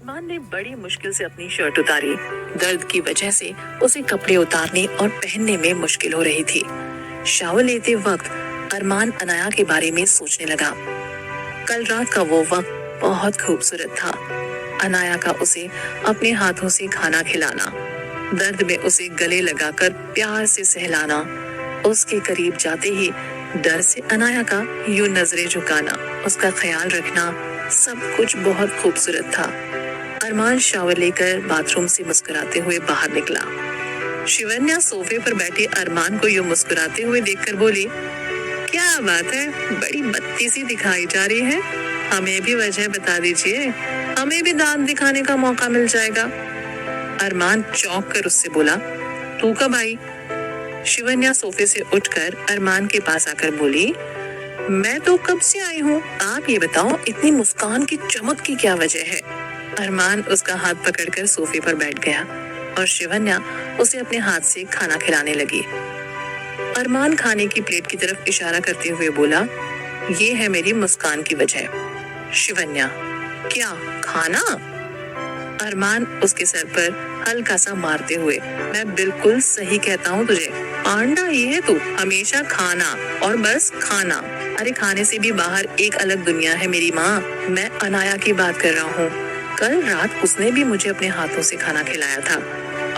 अरमान ने बड़ी मुश्किल से अपनी शर्ट उतारी। दर्द की वजह से उसे कपड़े उतारने और पहनने में मुश्किल हो रही थी। शावर लेते वक्त अरमान अनाया के बारे में सोचने लगा। कल रात का वो वक्त बहुत खूबसूरत था। अनाया का उसे अपने हाथों से खाना खिलाना, दर्द में उसे गले लगाकर प्यार से सहलाना, उसके करीब जाते ही डर से अनाया का यूं नजरें झुकाना, उसका ख्याल रखना, सब कुछ बहुत खूबसूरत था। अरमान शावर लेकर बाथरूम से मुस्कुराते हुए बाहर निकला। शिवन्या सोफे पर बैठे अरमान को यूं मुस्कुराते हुए देखकर बोली, क्या बात है, बड़ी बत्ती सी दिखाई जा रही है। हमें भी वजह बता दीजिए, हमें भी दांत दिखाने का मौका मिल जाएगा। अरमान चौंक कर उससे बोला, तू कब आई? शिवन्या सोफे से उठकर अरमान के पास आकर बोली, मैं तो कब से आई हूँ। आप ये बताओ, इतनी मुस्कान की चमक की क्या वजह है? अरमान उसका हाथ पकड़कर सोफे पर बैठ गया और शिवन्या उसे अपने हाथ से खाना खिलाने लगी। अरमान खाने की प्लेट की तरफ इशारा करते हुए बोला, ये है मेरी मुस्कान की वजह। शिवन्या, क्या खाना? अरमान उसके सर पर हल्का सा मारते हुए, मैं बिल्कुल सही कहता हूँ तुझे, आंडा ही है तू, हमेशा खाना और बस खाना। अरे खाने से भी बाहर एक अलग दुनिया है मेरी माँ। मैं अनाया की बात कर रहा हूँ। कल रात उसने भी मुझे अपने हाथों से खाना खिलाया था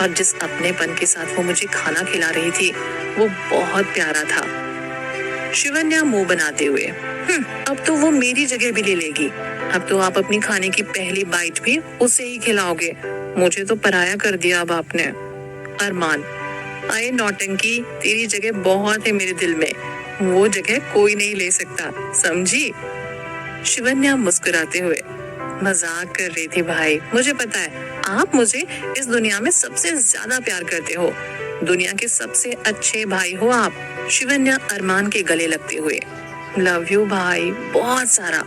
और जिस अपनेपन के साथ वो मुझे खाना खिला रही थी वो बहुत प्यारा था। शिवन्या मुंह बनाते हुए, अब तो वो मेरी जगह भी ले लेगी। अब तो आप अपनी खाने की पहली बाइट भी उसे ही खिलाओगे। मुझे तो पराया कर दिया अब आपने। अरमान, आए नौटंकी, तेरी जगह बहुत है मेरे दिल में, वो जगह कोई नहीं ले सकता, समझी? शिवन्या मुस्कुराते हुए, मजाक कर रही थी भाई, मुझे पता है आप मुझे इस दुनिया में सबसे ज्यादा प्यार करते हो, दुनिया के सबसे अच्छे भाई हो आप। शिवन्या अरमान के गले लगते हुए, लव यू भाई, बहुत सारा।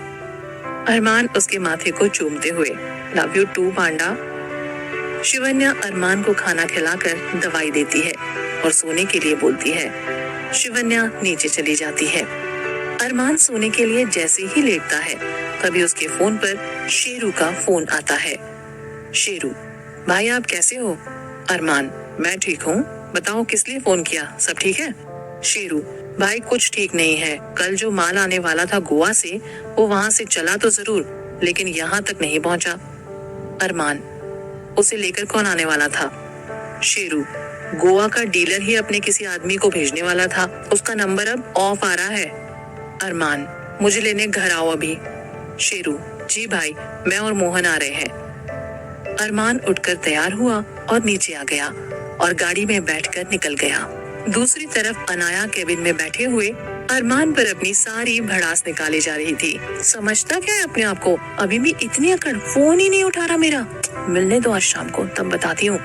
अरमान उसके माथे को चूमते हुए, लव यू टू पांडा। शिवन्या अरमान को खाना खिलाकर दवाई देती है और सोने के लिए बोलती है। शिवन्या नीचे चली जाती है। अरमान सोने के लिए जैसे ही लेटता है तभी उसके फोन पर शेरू का फोन आता है। शेरू, भाई आप कैसे हो? अरमान, मैं ठीक हूँ, बताओ किस लिए फोन किया, सब ठीक है? शेरू, भाई कुछ ठीक नहीं है, कल जो माल आने वाला था गोवा से वो वहां से चला तो जरूर लेकिन यहाँ तक नहीं पहुंचा। अरमान, उसे लेकर कौन आने वाला था? शेरू, गोवा का डीलर ही अपने किसी आदमी को भेजने वाला था, उसका नंबर अब ऑफ आ रहा है। अरमान, मुझे लेने घर आओ अभी। शेरू, जी भाई, मैं और मोहन आ रहे हैं। अरमान उठकर तैयार हुआ और नीचे आ गया और गाड़ी में बैठकर निकल गया। दूसरी तरफ अनाया केबिन में बैठे हुए अरमान पर अपनी सारी भड़ास निकाली जा रही थी। समझता क्या है अपने आप को, अभी भी इतनी अकड़, फोन ही नहीं उठा रहा मेरा। मिलने दो आज शाम को, तब बताती हूँ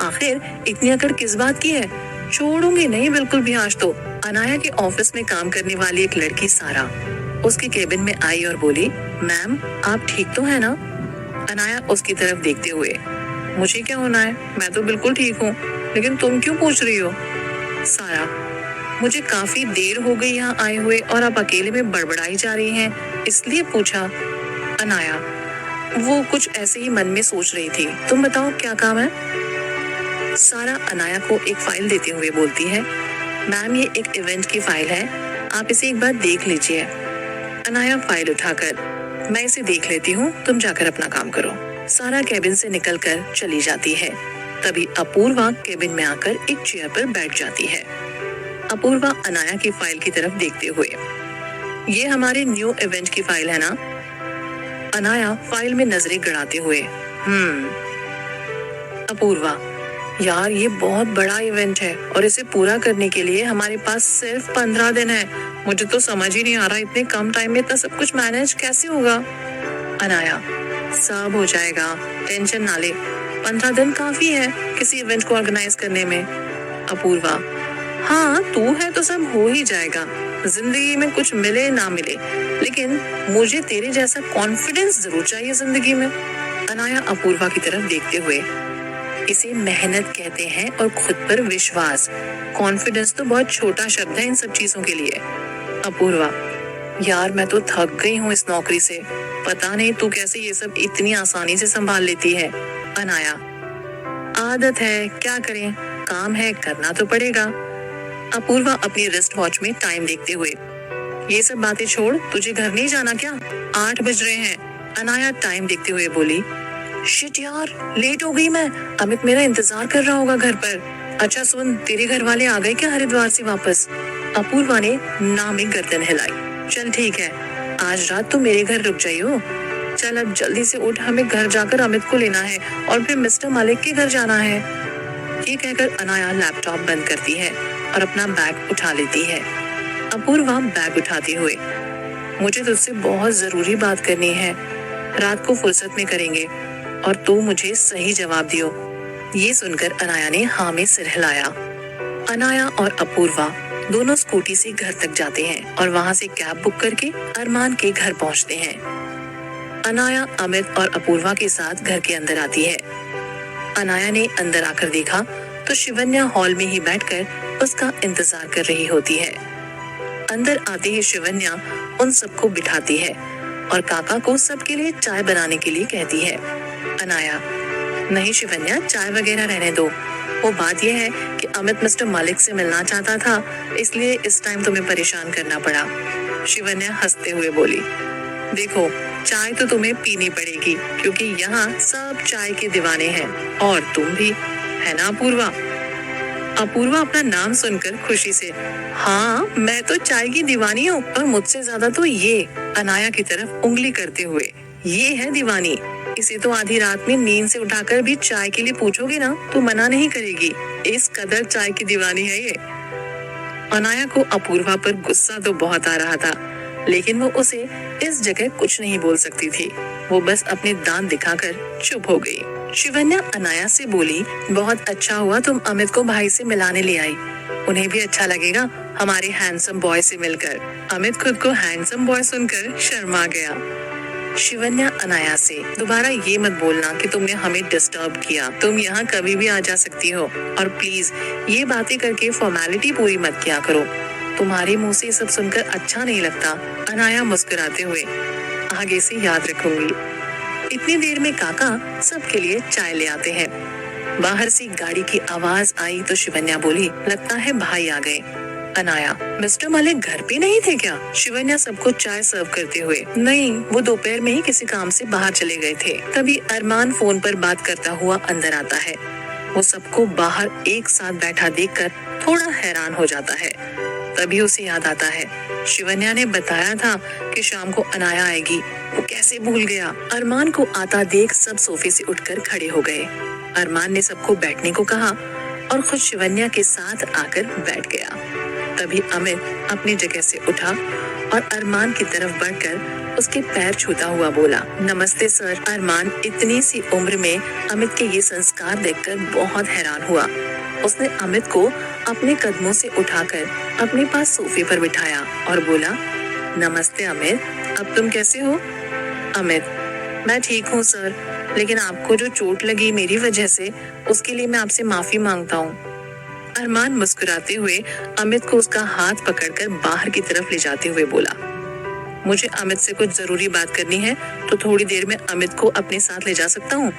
आखिर इतनी अकड़ किस बात की है। छोड़ूंगी नहीं बिल्कुल भी आज तो। अनाया के ऑफिस में काम करने वाली एक लड़की सारा उसके केबिन में आई और बोली, मैम आप ठीक तो है ना? अनाया उसकी तरफ देखते हुए, मुझे क्या होना है, मैं तो बिल्कुल ठीक हूँ, लेकिन तुम क्यों पूछ रही हो? सारा, मुझे काफी देर हो गई यहाँ आए हुए और आप अकेले में बड़बड़ाई जा रही हैं, इसलिए पूछा। अनाया, वो कुछ ऐसे ही मन में सोच रही थी, तुम बताओ क्या काम है? सारा अनाया को एक फाइल देते हुए बोलती है, मैम ये एक इवेंट की फाइल है, आप इसे एक बार देख लीजिए। अनाया फाइल उठाकर, मैं इसे देख लेती हूँ, तुम जाकर अपना काम करो। सारा केबिन से निकलकर चली जाती है। तभी अपूर्वा केबिन में आकर एक चेयर पर बैठ जाती है। अपूर्वा अनाया की फाइल की तरफ देखते हुए, ये हमारे न्यू इवेंट की फाइल है ना? अनाया फाइल में नजरें गड़ाते हुए, अपूर्वा, यार ये बहुत बड़ा इवेंट है और इसे पूरा करने के लिए हमारे पास सिर्फ 15 दिन है। मुझे तो समझ ही नहीं आ रहा इतने कम टाइम में इतना सब कुछ मैनेज कैसे होगा। अनाया, सब हो जाएगा, टेंशन ना ले, 15 दिन काफी है किसी इवेंट को ऑर्गेनाइज करने में। अपूर्वा, हाँ तू है तो सब हो ही जाएगा, जिंदगी में कुछ मिले ना मिले, लेकिन मुझे तेरे जैसा कॉन्फिडेंस जरूर चाहिए जिंदगी में। अनाया अपूर्वा की तरफ देखते हुए, इसे मेहनत कहते हैं और खुद पर विश्वास, कॉन्फिडेंस तो बहुत छोटा शब्द है इन सब चीजों के लिए। अपूर्वा, यार मैं तो थक गई हूँ इस नौकरी से, पता नहीं तू कैसे ये सब इतनी आसानी से संभाल लेती है। अनाया, आदत है, क्या करें, काम है, करना तो पड़ेगा। अपूर्वा अपनी रिस्ट वॉच में टाइम देखते हुए, ये सब बातें छोड़, तुझे घर नहीं जाना क्या? 8 बज रहे हैं। अनाया टाइम देखते हुए बोली, शिट यार, लेट हो गई मैं। अमित मेरा इंतजार कर रहा होगा घर पर। अच्छा सुन, तेरे घर वाले आ गए क्या हरिद्वार से वापस? अपूर्वा ने ना में गर्दन हिलाई। चल ठीक है, आज रात तो मेरे घर रुक जाइयो। चल अब जल्दी से उठ, हमें घर जाकर अमित को लेना है और फिर मिस्टर मालिक के घर जाना है। ये कहकर अनाया लैपटॉप बंद करती है और अपना बैग उठा लेती है। अपूर्वा बैग उठाते हुए, मुझे तुझसे बहुत जरूरी बात करनी है, रात को फुर्सत में करेंगे और तू मुझे सही जवाब दियो। ये सुनकर अनाया ने हाँ में सिर हिलाया। अनाया और अपूर्वा दोनों स्कूटी से घर तक जाते हैं और वहां से कैब बुक करके अरमान के घर पहुंचते हैं। अनाया अमित और अपूर्वा के साथ घर के अंदर आती है। अनाया ने अंदर आकर देखा तो शिवन्या हॉल में ही बैठकर उसका इंतजार कर रही होती है। अंदर आते ही शिवन्या उन सबको बिठाती है और काका को सबके लिए चाय बनाने के लिए कहती है। अनाया, नहीं शिवन्या, चाय वगैरह रहने दो। वो बात यह है कि अमित मिस्टर मालिक से मिलना चाहता था, इसलिए इस टाइम तुम्हें परेशान करना पड़ा। शिवन्या हंसते हुए बोली, देखो चाय तो तुम्हें पीनी पड़ेगी क्योंकि यहाँ सब चाय के दीवाने हैं और तुम भी, है ना अपूर्वा? अपूर्वा अपना नाम सुनकर खुशी से, हाँ मैं तो चाय की दीवानी हूँ और मुझसे ज्यादा तो ये, अनाया की तरफ उंगली करते हुए, ये है दीवानी। इसे तो आधी रात में नींद से उठाकर भी चाय के लिए पूछोगे ना तो मना नहीं करेगी, इस कदर चाय की दीवानी है ये। अनाया को अपूर्वा पर गुस्सा तो बहुत आ रहा था, लेकिन वो उसे इस जगह कुछ नहीं बोल सकती थी। वो बस अपने दांत दिखाकर चुप हो गई। शिवन्या अनाया से बोली, बहुत अच्छा हुआ तुम अमित को भाई से मिलाने ले आई, उन्हें भी अच्छा लगेगा हमारे हैंडसम बॉय से मिलकर। अमित खुद को हैंडसम बॉय सुनकर शर्मा गया। शिवन्या अनाया से, दोबारा ये मत बोलना कि तुमने हमें डिस्टर्ब किया, तुम यहाँ कभी भी आ जा सकती हो और प्लीज ये बातें करके फॉर्मेलिटी पूरी मत किया करो, तुम्हारे मुंह से सब सुनकर अच्छा नहीं लगता। अनाया मुस्कुराते हुए, आगे से याद रखूंगी। इतनी देर में काका सबके लिए चाय ले आते हैं। बाहर से गाड़ी की आवाज आई तो शिवन्या बोली, लगता है भाई आ गए। अनाया, मिस्टर मालिक घर पे नहीं थे क्या? शिवन्या सबको चाय सर्व करते हुए, नहीं, वो दोपहर में ही किसी काम से बाहर चले गए थे। तभी अरमान फोन पर बात करता हुआ अंदर आता है। वो सबको बाहर एक साथ बैठा देखकर थोड़ा हैरान हो जाता है। तभी उसे याद आता है, शिवन्या ने बताया था कि शाम को अनाया आएगी, वो कैसे भूल गया। अरमान को आता देख सब सोफे से उठकर खड़े हो गए। अरमान ने सबको बैठने को कहा और खुद शिवन्या के साथ आकर बैठ गया। तभी अमित अपनी जगह से उठा और अरमान की तरफ बढ़कर उसके पैर छूता हुआ बोला, नमस्ते सर। अरमान इतनी सी उम्र में अमित के ये संस्कार देखकर बहुत हैरान हुआ। उसने अमित को अपने कदमों से उठाकर अपने पास सोफे पर बिठाया और बोला, नमस्ते अमित, अब तुम कैसे हो? अमित, मैं ठीक हूँ सर, लेकिन आपको जो चोट लगी मेरी वजह से, उसके लिए मैं आपसे माफी मांगता हूँ। अरमान मुस्कुराते हुए अमित को उसका हाथ पकड़कर बाहर की तरफ ले जाते हुए बोला, मुझे अमित से कुछ जरूरी बात करनी है, तो थोड़ी देर में अमित को अपने साथ ले जा सकता हूँ।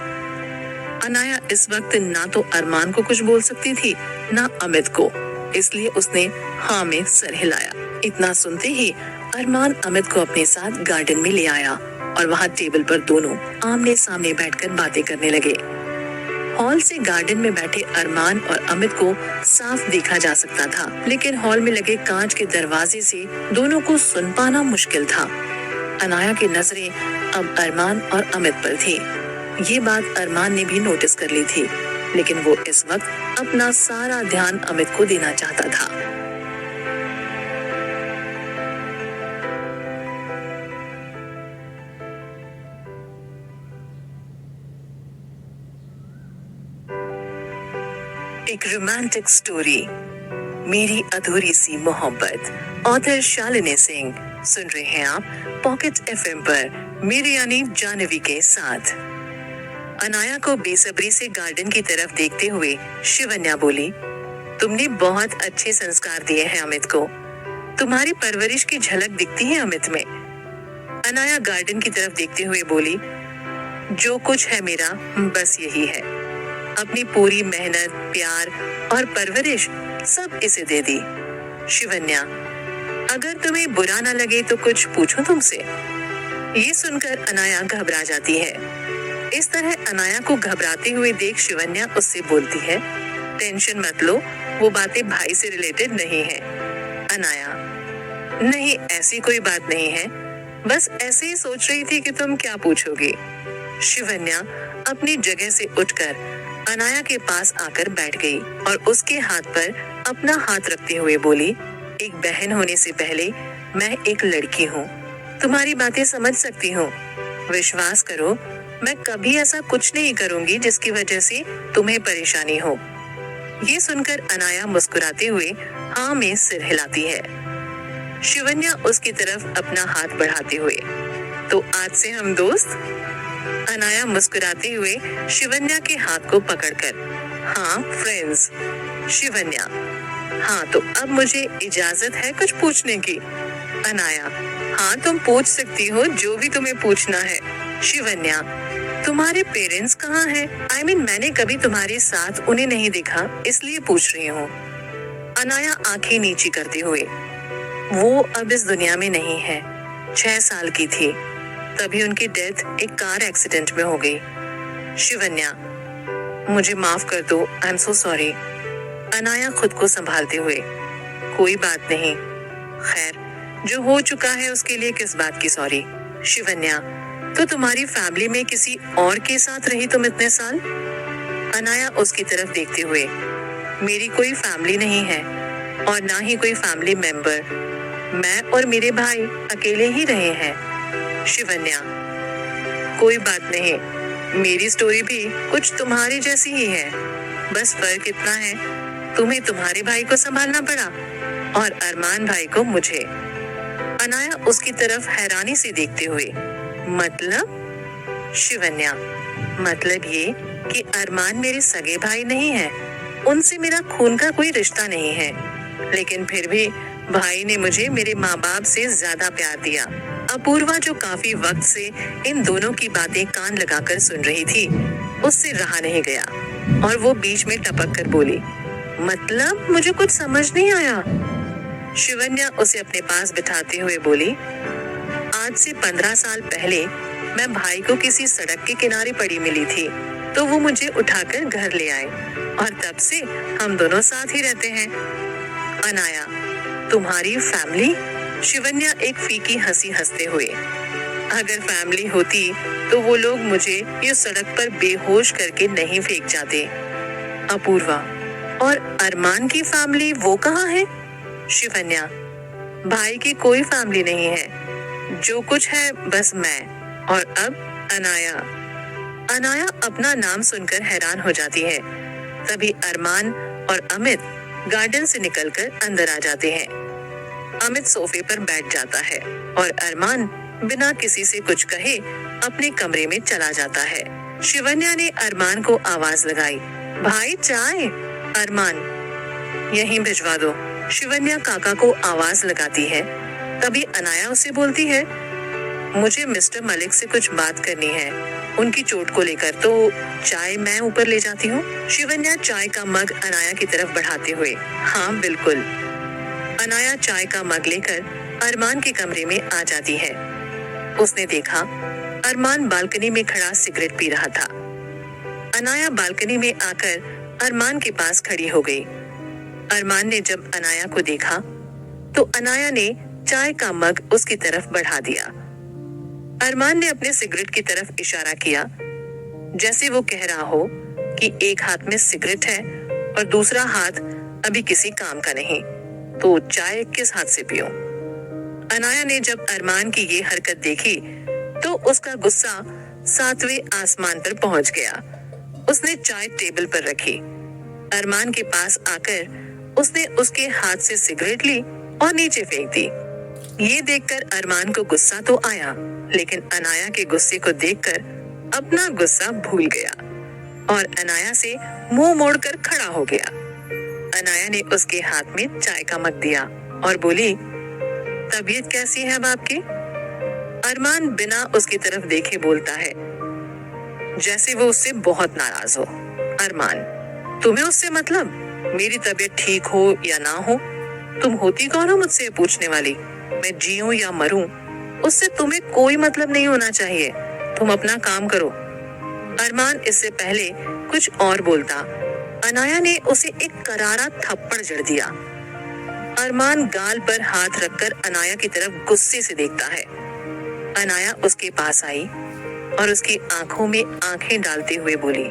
अनाया इस वक्त ना तो अरमान को कुछ बोल सकती थी ना अमित को, इसलिए उसने हाँ में सर हिलाया। इतना सुनते ही अरमान अमित को अपने साथ गार्डन में ले आया और वहाँ टेबल पर दोनों आमने सामने बैठकर बातें करने लगे। हॉल से गार्डन में बैठे अरमान और अमित को साफ देखा जा सकता था, लेकिन हॉल में लगे कांच के दरवाजे से दोनों को सुन पाना मुश्किल था। अनाया की नजरें अब अरमान और अमित पर थी। ये बात अरमान ने भी नोटिस कर ली थी, लेकिन वो इस वक्त अपना सारा ध्यान अमित को देना चाहता था। एक रोमांटिक स्टोरी, मेरी अधूरी सी मोहब्बत, ऑथर शालिनी सिंह। सुन रहे हैं आप पॉकेट एफएम पर मेरे यानी जानवी के साथ। अनाया को बेसब्री से गार्डन की तरफ देखते हुए शिवन्या बोली, तुमने बहुत अच्छे संस्कार दिए हैं अमित को, तुम्हारी परवरिश की झलक दिखती है अमित में। अनाया गार्डन की तरफ देखते हुए बोली, जो कुछ है मेरा बस यही है। अपनी पूरी मेहनत, प्यार और परवरिश सब इसे दे दी। शिवन्या, अगर तुम्हें बुरा ना लगे तो कुछ पूछूं तुमसे? ये सुनकर अनाया घबरा जाती है। इस तरह अनाया को घबराते हुए देख शिवन्या उससे बोलती है, टेंशन मत लो, वो बातें भाई से रिलेटेड नहीं है। अनाया, नहीं ऐसी कोई बात नहीं है, बस ऐसे ही सोच रही थी कि तुम क्या पूछोगी। शिवन्या अपनी जगह से उठकर अनाया के पास आकर बैठ गई और उसके हाथ पर अपना हाथ रखते हुए बोली, एक बहन होने से पहले मैं एक लड़की हूँ, तुम्हारी बातें समझ सकती हूँ। विश्वास करो, मैं कभी ऐसा कुछ नहीं करूंगी जिसकी वजह से तुम्हें परेशानी हो। ये सुनकर अनाया मुस्कुराते हुए हाँ में सिर हिलाती है। शिवन्या उसकी तरफ अपना हाथ बढ़ाते हुए, तो आज से हम दोस्त? अनाया मुस्कुराते हुए शिवन्या के हाथ को पकड़कर, हाँ फ्रेंड्स। शिवन्या, हाँ तो अब मुझे इजाजत है कुछ पूछने की? अनाया, हाँ तुम पूछ सकती हो जो भी तुम्हें पूछना है। शिवन्या, तुम्हारे पेरेंट्स कहाँ हैं? I mean, मैंने कभी तुम्हारे साथ उन्हें नहीं देखा, इसलिए पूछ रही हूँ। अनाया आंखें नीची करते हुए, वो अब इस दुनिया में नहीं है। 6 साल की थी, तभी उनकी डेथ एक कार एक्सीडेंट में हो गई। शिवन्या, मुझे माफ कर दो, I am so sorry. Anaya खुद को संभालते हुए, कोई बात नहीं, खैर जो हो चुका है उसके लिए किस बात की सॉरी। शिवन्या, तो तुम्हारी फैमिली में किसी और के साथ रही तुम इतने साल? अनाया उसकी तरफ देखते हुए, मेरी कोई फैमिली नहीं है और ना ही कोई फैमिली मेंबर, मैं और मेरे भाई अकेले ही रहे हैं। शिवन्या, कोई बात नहीं, मेरी स्टोरी भी कुछ तुम्हारी जैसी ही है, बस फर्क इतना है तुम्हें तुम्हारे भाई को संभालना पड़ा और अरमान भाई को मुझे। अनाया उसकी तरफ हैरानी से देखते हुए, मतलब? शिवन्या, मतलब ये कि अरमान मेरे सगे भाई नहीं है, उनसे मेरा खून का कोई रिश्ता नहीं है, लेकिन फिर भी भाई ने मुझे मेरे माँ बाप से ज्यादा प्यार दिया। अपूर्वा जो काफी वक्त से इन दोनों की बातें कान लगाकर सुन रही थी, उससे रहा नहीं गया और वो बीच में टपक कर बोली, मतलब मुझे कुछ समझ नहीं आया। शिवन्या उसे अपने पास बिठाते हुए बोली, आज से 15 साल पहले मैं भाई को किसी सड़क के किनारे पड़ी मिली थी, तो वो मुझे उठाकर घर ले आए और तब से हम दोनों साथ ही रहते हैं। अनाया, तुम्हारी फैमिली? शिवन्या एक फीकी हंसी हंसते हुए, अगर फैमिली होती तो वो लोग मुझे ये सड़क पर बेहोश करके नहीं फेंक जाते। अपूर्वा, और अरमान की फैमिली वो कहाँ है? शिवन्या, भाई की कोई फैमिली नहीं है, जो कुछ है बस मैं। और अब अनाया। अनाया अपना नाम सुनकर हैरान हो जाती है। तभी अरमान और अमित गार्डन से निकलकर अंदर आ जाते हैं। अमित सोफे पर बैठ जाता है और अरमान बिना किसी से कुछ कहे अपने कमरे में चला जाता है। शिवन्या ने अरमान को आवाज लगाई, भाई चाय। अरमान, यहीं भिजवा दो। शिवन्या काका को आवाज लगाती है। तभी अनाया उसे बोलती है, मुझे मिस्टर मलिक से कुछ बात करनी है, उनकी चोट को लेकर, तो चाय मैं ऊपर ले जाती हूँ। शिवन्या चाय का मग अनाया की तरफ बढ़ाते हुए, हाँ बिल्कुल। अनाया चाय का मग लेकर अरमान के कमरे में आ जाती है। उसने देखा अरमान बालकनी में खड़ा सिगरेट पी रहा था। अनाया बालकनी में आकर अरमान के पास खड़ी हो गई। अरमान ने जब अनाया को देखा तो अनाया ने चाय का मग उसकी तरफ बढ़ा दिया। अरमान ने अपने सिगरेट की तरफ इशारा किया, जैसे वो कह रहा हो कि एक हाथ में सिगरेट है और दूसरा हाथ अभी किसी काम का नहीं, तो चाय किस हाथ से पियूं? अनाया ने जब अरमान की ये हरकत देखी तो उसका गुस्सा 7वें आसमान पर पहुंच गया। उसने चाय टेबल पर रखी। अरमान के पास आकर उसने उसके हाथ से सिगरेट ली और नीचे फेंक दी। ये देखकर अरमान को गुस्सा तो आया, लेकिन अनाया के गुस्से को देखकर अपना गुस्सा भूल गया और अनाया से मुंह मोड़कर खड़ा हो गया। अनाया ने उसके हाथ में चाय का मग दिया और बोली, तबीयत कैसी है अब आपकी? अरमान बिना उसकी तरफ देखे बोलता है, जैसे वो उससे बहुत नाराज हो। अरमान, तुम्हें उससे मतलब? मेरी तबीयत ठीक हो या ना हो, तुम होती कौन हो मुझसे पूछने वाली? मैं जीऊं या मरूं, उससे तुम्हें कोई मतलब नहीं होना चाहिए। तुम अपना काम करो। अरमान इससे पहले कुछ और बोलता, अनाया ने उसे एक करारा थप्पड़ जड़ दिया। अरमान गाल पर हाथ रखकर अनाया की तरफ गुस्से से देखता है। अनाया उसके पास आई और उसकी आंखों में आंखें डालते हुए बोली,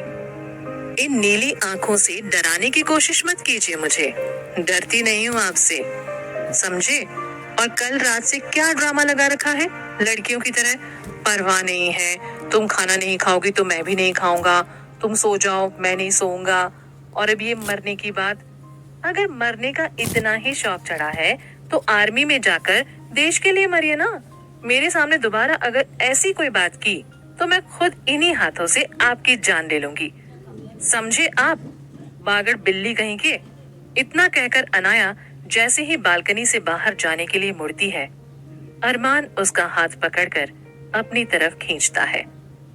इन नीली आंखों से डराने की कोशिश मत कीजिए मुझे। डरती नहीं हूँ आपसे, समझे? और कल रात से क्या ड्रामा लगा रखा है लड़कियों की तरह? परवाह नहीं है, तुम खाना नहीं खाओगी तो मैं भी नहीं खाऊंगा, तुम सो जाओ मैं नहीं सोऊंगा। और अब ये मरने की बात, अगर मरने का इतना ही शौक चढ़ा है तो आर्मी में जाकर देश के लिए मरिए ना। मेरे सामने दोबारा अगर ऐसी कोई बात की तो मैं खुद इन्हीं हाथों से आपकी जान ले लूंगी, समझे आप? बागड़ बिल्ली कहीं के। इतना कहकर अनाया जैसे ही बालकनी से बाहर जाने के लिए मुड़ती है, अरमान उसका हाथ पकड़कर अपनी तरफ खींचता है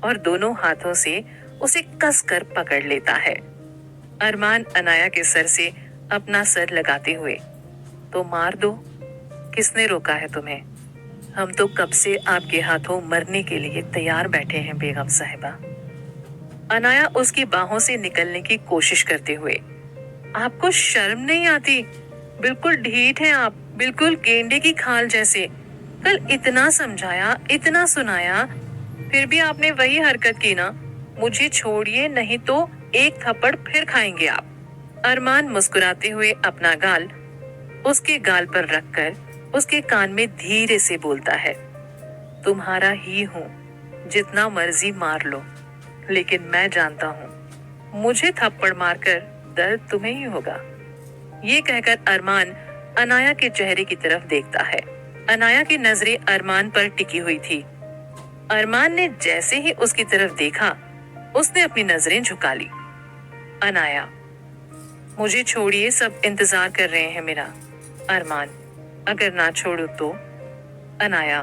और दोनों हाथों से उसे कसकर पकड़ लेता है। अरमान अनाया के सर से अपना सर लगाते हुए, तो मार दो, किसने रोका है तुम्हें? हम तो कब से आपके हाथों मरने के लिए तैयार बैठे हैं बेगम साहिबा। अनाया उसकी बाहों से निकलने की कोशिश करते हुए, आपको शर्म नहीं आती? बिल्कुल ढीठ हैं आप, बिल्कुल गेंडे की खाल जैसे। कल इतना समझाया, इतना सुनाया, फिर भी आपने वही हरकत की ना। मुझे छोड़िए नहीं तो एक थप्पड़ फिर खाएंगे आप। अरमान मुस्कुराते हुए अपना गाल उसके गाल पर रखकर उसके कान में धीरे से बोलता है, तुम्हारा ही हूं, जितना मर्जी मार लो, लेकिन मैं जानता हूं मुझे थप्पड़ मारकर दर्द तुम्हें ही होगा। ये कहकर अरमान अनाया के चेहरे की तरफ देखता है। अनाया की नजरें अरमान पर टिकी हुई थी। अरमान ने जैसे ही उसकी तरफ देखा, उसने अपनी नजरें झुका ली। अनाया, मुझे छोड़िए, सब इंतजार कर रहे हैं मेरा। अरमान, अगर ना छोड़ो तो? अनाया,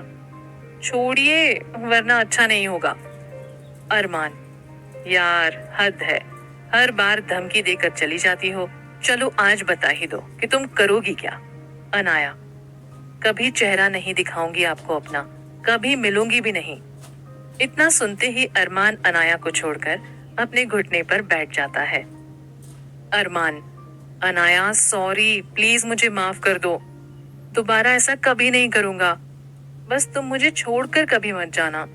छोड़िए वरना अच्छा नहीं होगा। अरमान, यार हद है, हर बार धमकी देकर चली जाती हो। चलो आज बता ही दो कि तुम करोगी क्या। अनाया, कभी चेहरा नहीं दिखाऊंगी आपको अपना, कभी मिलूंगी भी नहीं। इतना सुनते ही अरमान अनाया को छोड़कर अपने घुटने पर बैठ जाता है। अरमान, अनाया सॉरी, प्लीज मुझे माफ कर दो, दोबारा ऐसा कभी नहीं करूंगा, बस तुम मुझे छोड़कर कभी मत जाना।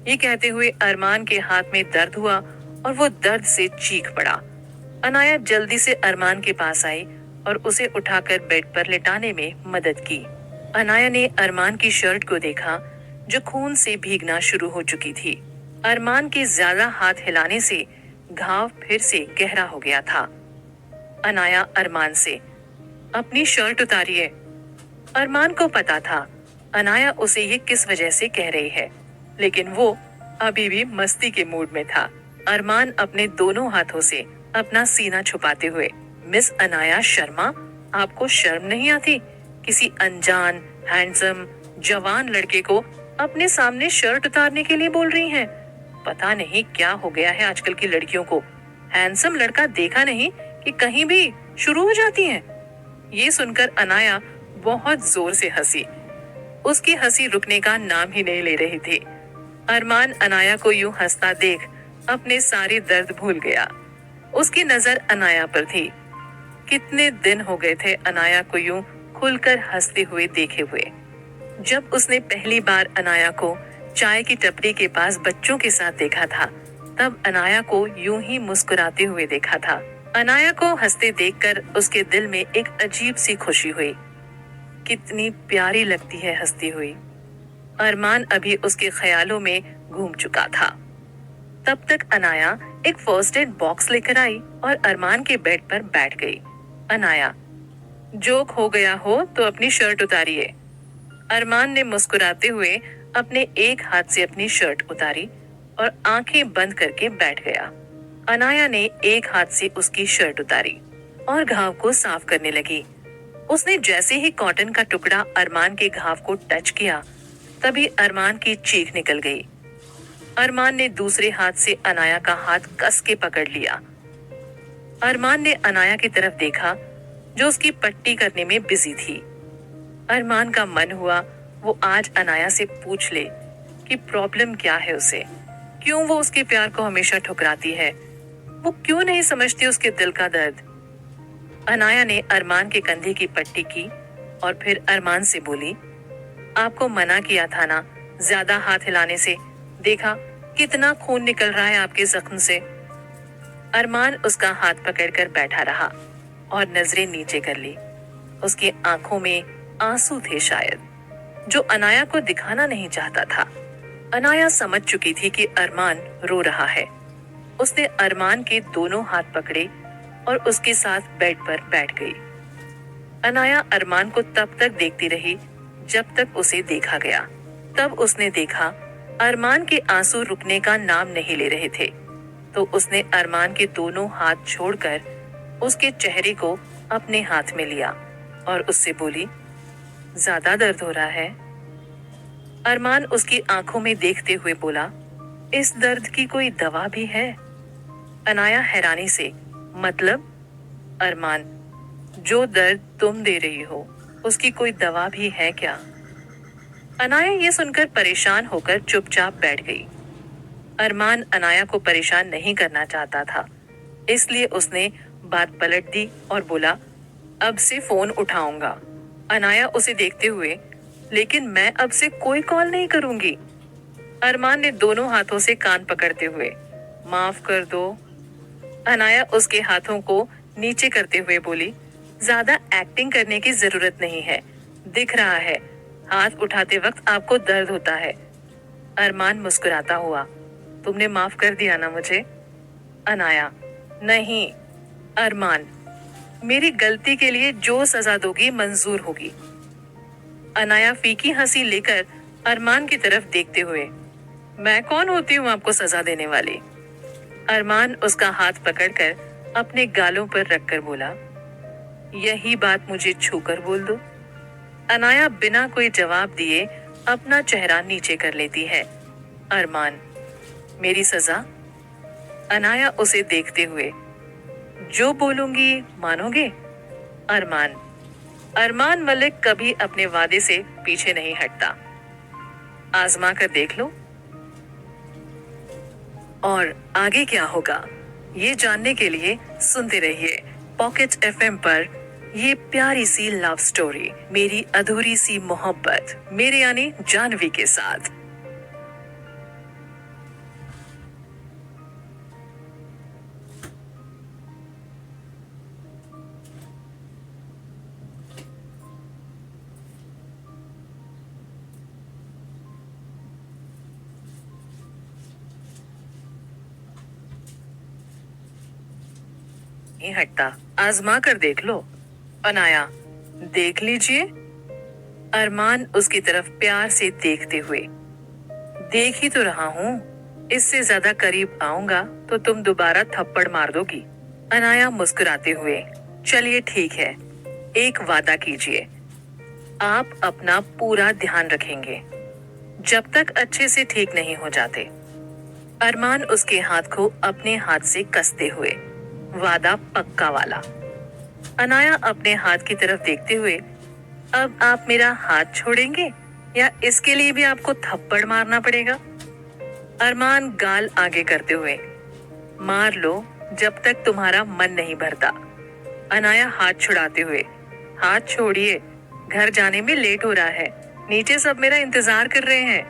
ये कहते हुए अरमान के हाथ में दर्द हुआ और वो दर्द से चीख पड़ा। अनाया जल्दी से अरमान के पास आई और उसे उठाकर बेड पर लिटाने में मदद की। अनाया ने अरमान की शर्ट को देखा जो खून से भीगना शुरू हो चुकी थी। अरमान के ज्यादा हाथ हिलाने से घाव फिर से गहरा हो गया था। अनाया अरमान से, अपनी शर्ट उतारिए। अरमान को पता था अनाया उसे ये किस वजह से कह रही है, लेकिन वो अभी भी मस्ती के मूड में था। अरमान अपने दोनों हाथों से अपना सीना छुपाते हुए, मिस अनाया शर्मा, आपको शर्म नहीं आती? किसी अनजान हैंडसम जवान लड़के को अपने सामने शर्ट उतारने के लिए बोल रही हैं? पता नहीं क्या हो गया है आजकल की लड़कियों को, हैंडसम लड़का देखा नहीं कि कहीं भी शुरू हो जाती हैं। ये सुनकर अनाया बहुत जोर से हंसी। उसकी हंसी रुकने का नाम ही नहीं ले रही थी। अरमान अनाया को यूं हंसता देख अपने सारे दर्द भूल गया। उसकी नजर अनाया पर थी। कितने दिन हो गए थे अनाया को यूं खुलकर हंसते हुए देखे हुए। जब उसने पहली बार अनाया को चाय की टपरी के पास बच्चों के साथ देखा था, तब अनाया को यूं ही मुस्कुराते हुए देखा था। अनाया को हंसते देखकर उसके दिल में एक अजीब सी खुशी हुई। कितनी प्यारी लगती है हंसती हुई। अरमान अभी उसके ख्यालों में घूम चुका था। तब तक अनाया एक फर्स्ट एड बॉक्स लेकर आई और अरमान के बेड पर बैठ गई। अनाया, जोक हो गया हो तो अपनी शर्ट उतारिए। अरमान ने मुस्कुराते हुए अपने एक हाथ से अपनी शर्ट उतारी और आंखें बंद करके बैठ गया। अनाया ने एक हाथ से उसकी शर्ट उतारी और घाव को साफ करने लगी। उसने जैसे ही कॉटन का टुकड़ा अरमान के घाव को टच किया, तभी अरमान की चीख निकल गई। अरमान ने दूसरे हाथ से अनाया का हाथ कस के पकड़ लिया। अरमान ने अनाया की तरफ देखा जो उसकी पट्टी करने में बिजी थी। अरमान का मन हुआ वो आज अनाया से पूछ ले कि प्रॉब्लम क्या है उसे, क्यों वो उसके प्यार को हमेशा ठुकराती है, वो क्यों नहीं समझती उसके दिल का दर्द। अनाया ने अरमान के कंधे की पट्टी की और फिर अरमान से बोली, आपको मना किया था ना ज्यादा हाथ हिलाने से, देखा कितना खून निकल रहा है आपके जख्म से। अरमान उसका हाथ पकड़कर बैठा रहा और नजरें नीचे कर ली। उसकी आंखों में आंसू थे शायद, जो अनाया को दिखाना नहीं चाहता था। अनाया समझ चुकी थी कि अरमान रो रहा है। उसने अरमान के दोनों हाथ पकड़े और उसके साथ बेड पर बैठ गई। अनाया अरमान को तब तक देखती रही जब तक उसे देखा गया। तब उसने देखा अरमान के आंसू रुकने का नाम नहीं ले रहे थे, तो उसने अरमान के दोनों हाथ छोड़कर उसके चेहरे को अपने हाथ में लिया और उससे बोली, ज्यादा दर्द हो रहा है? अरमान उसकी आंखों में देखते हुए बोला, इस दर्द की कोई दवा भी है? अनाया हैरानी से, मतलब? अरमान, जो दर्द तुम दे रही हो उसकी कोई दवा भी है क्या? अनाया ये सुनकर परेशान होकर चुपचाप बैठ गई। अरमान अनाया को परेशान नहीं करना चाहता था, इसलिए उसने बात पलट दी और बोला, अब से फोन उठाऊंगा। अनाया उसे देखते हुए, लेकिन मैं अब से कोई कॉल नहीं करूंगी। अरमान ने दोनों हाथों से कान पकड़ते हुए, माफ कर दो। अनाया उसके हाथों को नीचे करते हुए बोली, ज्यादा एक्टिंग करने की जरूरत नहीं है, दिख रहा है हाथ उठाते वक्त आपको दर्द होता है। अरमान मुस्कुराता हुआ, तुमने माफ कर दिया ना मुझे? अनाया, नहीं। अरमान, मेरी गलती के लिए जो सजा दोगी मंजूर होगी। अनाया फीकी हंसी लेकर अरमान की तरफ देखते हुए, मैं कौन होती हूँ आपको सजा देने वाली? अरमान उसका हाथ पकड़कर अपने गालों पर रखकर बोला, यही बात मुझे छूकर बोल दो। अनाया बिना कोई जवाब दिए अपना चेहरा नीचे कर लेती है। अरमान, मेरी सजा? अनाया उसे देखते हुए, जो बोलूंगी मानोगे? अरमान, अरमान मलिक कभी अपने वादे से पीछे नहीं हटता, आजमा कर देख लो। और आगे क्या होगा ये जानने के लिए सुनते रहिए पॉकेट एफएम पर ये प्यारी सी लव स्टोरी, मेरी अधूरी सी मोहब्बत, मेरे यानी जानवी के साथ। नहीं हटता, आजमा कर देख लो। अनाया, देख लीजिए। अरमान उसकी तरफ प्यार से देखते हुए, देख ही तो रहा हूँ, इससे ज्यादा करीब आऊंगा तो तुम दोबारा थप्पड़ मार दोगी। अनाया मुस्कुराते हुए, चलिए ठीक है, एक वादा कीजिए, आप अपना पूरा ध्यान रखेंगे जब तक अच्छे से ठीक नहीं हो जाते। अरमान उसके हाथ को अपने हाथ से कसते हुए, वादा पक्का वाला। अनाया अपने हाथ की तरफ देखते हुए, अब आप मेरा हाथ छोड़ेंगे या इसके लिए भी आपको थप्पड़ मारना पड़ेगा? अरमान गाल आगे करते हुए, मार लो जब तक तुम्हारा मन नहीं भरता। अनाया हाथ छुड़ाते हुए, हाथ छोड़िए, घर जाने में लेट हो रहा है, नीचे सब मेरा इंतजार कर रहे हैं।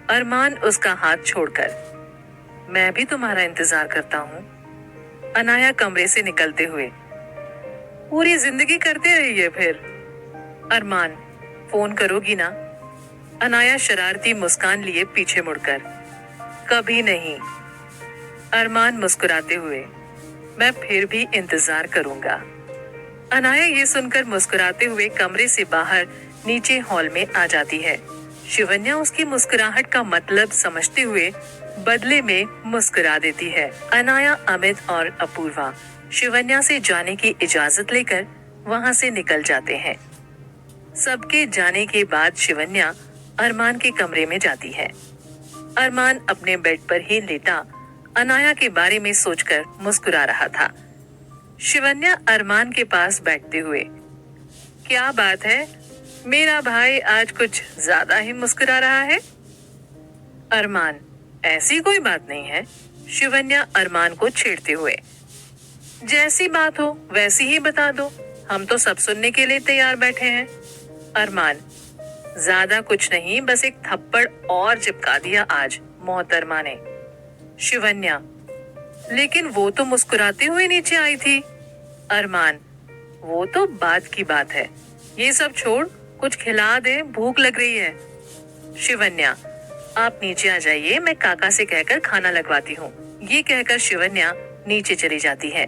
अरमान उसका हाथ छोड़कर, मैं भी तुम्हारा इंतजार करता हूँ। अनाया कमरे से निकलते हुए, पूरी जिंदगी करते रहिए फिर। अरमान, फोन करोगी ना? अनाया शरारती मुस्कान लिए पीछे मुड़कर, कभी नहीं। अरमान मुस्कुराते हुए, मैं फिर भी इंतजार करूंगा। अनाया ये सुनकर मुस्कुराते हुए कमरे से बाहर नीचे हॉल में आ जाती है। शिवन्या उसकी मुस्कुराहट का मतलब समझते हुए बदले में मुस्कुरा देती है। अनाया, अमित और अपूर्वा शिवन्या से जाने की इजाजत लेकर वहां से निकल जाते हैं। सबके जाने के बाद शिवन्या अरमान के कमरे में जाती है। अरमान अपने बेड पर ही लेटा अनाया के बारे में सोचकर मुस्कुरा रहा था। शिवन्या अरमान के पास बैठते हुए, क्या बात है, मेरा भाई आज कुछ ज्यादा ही मुस्कुरा रहा है। अरमान, ऐसी कोई बात नहीं है। शिवन्या अरमान को छेड़ते हुए, जैसी बात हो वैसी ही बता दो, हम तो सब सुनने के लिए तैयार बैठे हैं। अरमान, ज्यादा कुछ नहीं, बस एक थप्पड़ और चिपका दिया आज मोहतरमा ने। शिवन्या, लेकिन वो तो मुस्कुराते हुए नीचे आई थी। अरमान, वो तो बात की बात है, ये सब छोड़, कुछ खिला दे, भूख लग रही है। शिवन्या, आप नीचे आ जाइए, मैं काका से कहकर खाना लगवाती हूँ। ये कहकर शिवन्या नीचे चली जाती है।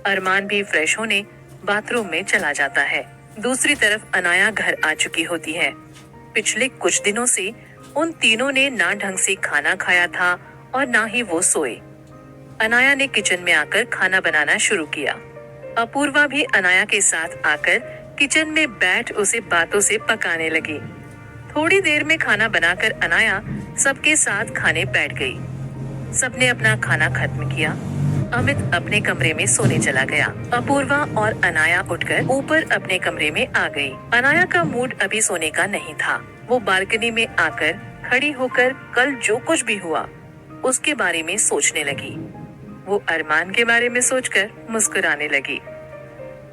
अरमान भी फ्रेश होने बाथरूम में चला जाता है। दूसरी तरफ अनाया घर आ चुकी होती है। पिछले कुछ दिनों से उन तीनों ने ना ढंग से खाना खाया था और ना ही वो सोए। अनाया ने किचन में आकर खाना बनाना शुरू किया। अपूर्वा भी अनाया के साथ आकर किचन में बैठ उसे बातों से पकाने लगी। थोड़ी देर में खाना बनाकर अनाया सबके साथ खाने बैठ गई। सबने अपना खाना खत्म किया। अमित अपने कमरे में सोने चला गया। अपूर्वा और अनाया उठकर ऊपर अपने कमरे में आ गई। अनाया का मूड अभी सोने का नहीं था। वो बालकनी में आकर खड़ी होकर कल जो कुछ भी हुआ उसके बारे में सोचने लगी। वो अरमान के बारे में सोचकर मुस्कुराने लगी।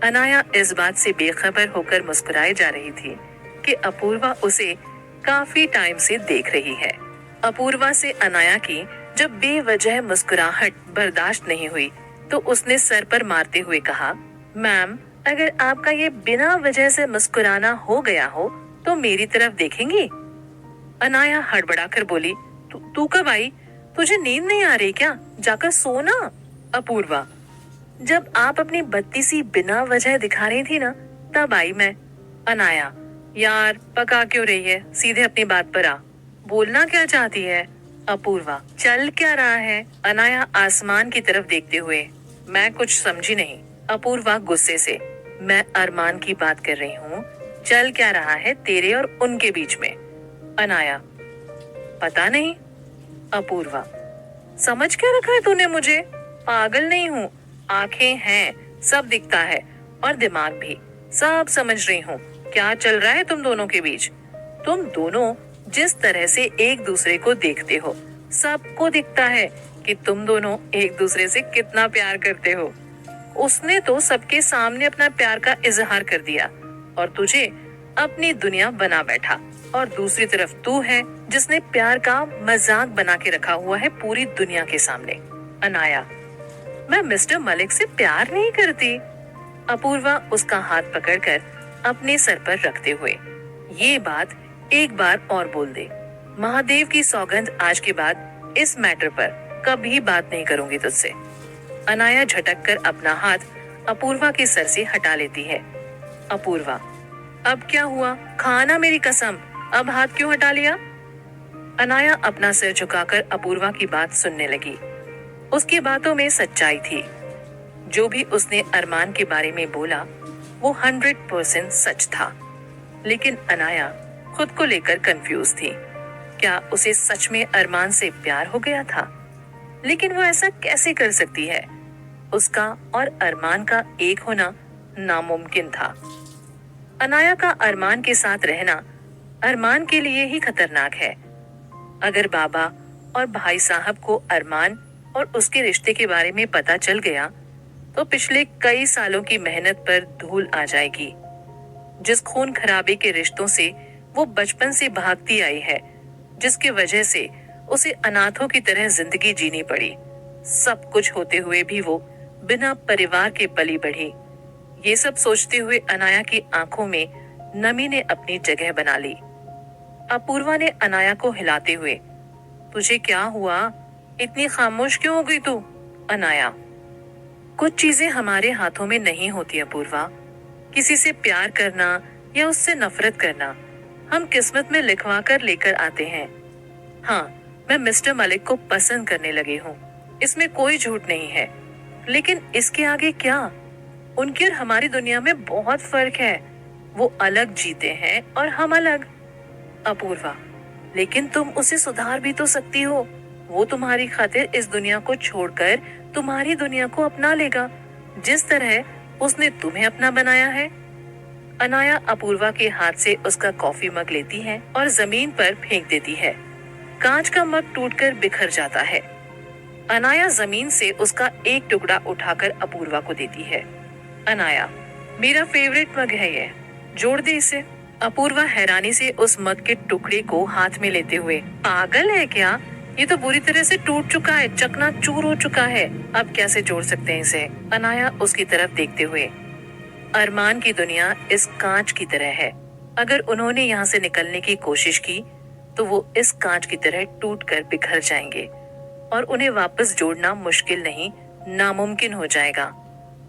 अनाया इस बात से बेखबर होकर मुस्कुराए जा रही थी कि अपूर्वा उसे काफी टाइम से देख रही है। अपूर्वा से अनाया की जब बेवजह मुस्कुराहट बर्दाश्त नहीं हुई तो उसने सर पर मारते हुए कहा, मैम, अगर आपका ये बिना वजह से मुस्कुराना हो गया हो तो मेरी तरफ देखेंगी? अनाया हड़बड़ाकर बोली, तू कब आई? तुझे नींद नहीं आ रही क्या? जाकर सो ना। अपूर्वा, जब आप अपनी बत्ती सी बिना वजह दिखा रही थी ना, तब आई मैं। अनाया, यार पका क्यों रही है, सीधे अपनी बात पर आ, बोलना क्या चाहती है? अपूर्वा, चल क्या रहा है? अनाया आसमान की तरफ देखते हुए, मैं कुछ समझी नहीं। अपूर्वा गुस्से से, मैं अरमान की बात कर रही हूँ, चल क्या रहा है तेरे और उनके बीच में? अनाया, पता नहीं। अपूर्वा, समझ क्या रखा है तूने मुझे? पागल नहीं हूँ, आंखें हैं, सब दिखता है, और दिमाग भी, सब समझ रही हूँ क्या चल रहा है तुम दोनों के बीच। तुम दोनों जिस तरह से एक दूसरे को देखते हो, सबको दिखता है कि तुम दोनों एक दूसरे से कितना प्यार करते हो। उसने तो सबके सामने अपना प्यार का इजहार कर दिया और तुझे अपनी दुनिया बना बैठा, और दूसरी तरफ तू है जिसने प्यार का मजाक बना के रखा हुआ है पूरी दुनिया के सामने। अनाया, मैं मिस्टर मलिक से प्यार नहीं करती। अपूर्वा उसका हाथ पकड़कर अपने सर पर रखते हुए, ये बात एक बार और बोल दे, महादेव की सौगंध आज के बाद इस मैटर पर कभी बात नहीं करूंगी तुझसे। अनाया झटक कर अपना हाथ अपूर्वा के सर से हटा लेती है। अपूर्वा, अब क्या हुआ? खाना मेरी कसम, अब हाथ क्यों हटा लिया? अनाया अपना सिर झुकाकर अपूर्वा की बात सुनने लगी। उसकी बातों में सच्चाई थी। जो भी उसने अरमान के बारे में बोला वो 100% सच था। लेकिन अनाया खुद को लेकर कंफ्यूज थी। क्या उसे सच में अरमान से प्यार हो गया था? लेकिन वो ऐसा कैसे कर सकती है? उसका और अरमान का एक होना नामुमकिन था। अनाया का अरमान के साथ रहना अरमान के लिए ही खतरनाक है। अगर बाबा और भाई साहब को अरमान और उसके रिश्ते के बारे में पता चल गया तो पिछले कई सालों की मेहनत पर धूल आ जाएगी। जिस खून खराबे के रिश्तों से वो बचपन से भागती आई है, जिसकी वजह से उसे अनाथों की तरह जिंदगी जीनी पड़ी, सब कुछ होते हुए भी वो बिना परिवार के पली बढ़ी। ये सब सोचते हुए अनाया की आंखों में नमी ने अपनी जगह बना ली। अपूर्वा ने अनाया को हिलाते हुए, तुझे क्या हुआ? इतनी खामोश क्यों हो गई तू? अनाया, कुछ चीजें हमारे हाथों में नहीं होती अपूर्वा। किसी से प्यार करना या उससे नफरत करना हम किस्मत में लिखवा कर लेकर आते हैं। हाँ, मैं मिस्टर मलिक को पसंद करने लगी हूँ, इसमें कोई झूठ नहीं है। लेकिन इसके आगे क्या? उनकी और हमारी दुनिया में बहुत फर्क है। वो अलग जीते हैं और हम अलग। अपूर्वा, लेकिन तुम उसे सुधार भी तो सकती हो। वो तुम्हारी खातिर इस दुनिया को छोड़कर तुम्हारी दुनिया को अपना लेगा, जिस तरह उसने तुम्हें अपना बनाया है। अनाया अपूर्वा के हाथ से उसका कॉफी मग लेती है और जमीन पर फेंक देती है। कांच का मग टूटकर बिखर जाता है। अनाया जमीन से उसका एक टुकड़ा उठाकर अपूर्वा को देती है। अनाया, मेरा फेवरेट मग है ये, जोड़ दे इसे। अपूर्वा हैरानी से उस मग के टुकड़े को हाथ में लेते हुए, पागल है क्या? ये तो बुरी तरह से टूट चुका है, चकनाचूर हो चुका है, अब कैसे जोड़ सकते हैं इसे? अनाया उसकी तरफ देखते हुए, अरमान की दुनिया इस कांच की तरह है। अगर उन्होंने यहाँ से निकलने की कोशिश की तो वो इस कांच की तरह टूट कर बिखर जाएंगे और उन्हें वापस जोड़ना मुश्किल नहीं, नामुमकिन हो जाएगा।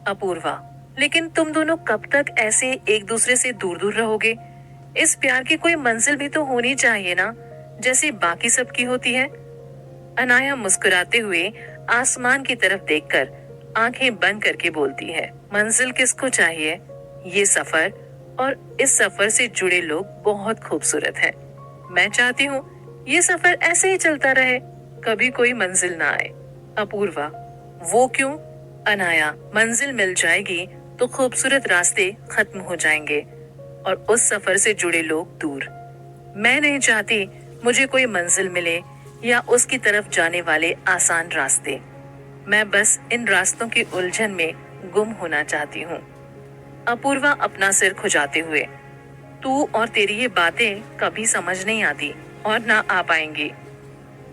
अपूर्वा, लेकिन तुम दोनों कब तक ऐसे एक दूसरे से दूर दूर रहोगे? इस प्यार की कोई मंजिल भी तो होनी चाहिए ना, जैसे बाकी सबकी होती है। अनाया मुस्कुराते हुए आसमान की तरफ देखकर आंखें बंद करके बोलती है, मंजिल किसको चाहिए? ये सफर और इस सफर से जुड़े लोग बहुत खूबसूरत हैं। मैं चाहती हूँ ये सफर ऐसे ही चलता रहे, कभी कोई मंजिल ना आए। अपूर्वा, वो क्यों? अनाया, मंजिल मिल जाएगी तो खूबसूरत रास्ते खत्म हो जाएंगे और उस सफर से जुड़े लोग दूर। मैं नहीं चाहती मुझे कोई मंजिल मिले या उसकी तरफ जाने वाले आसान रास्ते। मैं बस इन रास्तों की उलझन में गुम होना चाहती हूँ। अपूर्वा अपना सिर खुजाते हुए, तू और तेरी ये बातें कभी समझ नहीं आती और ना आ पाएंगी।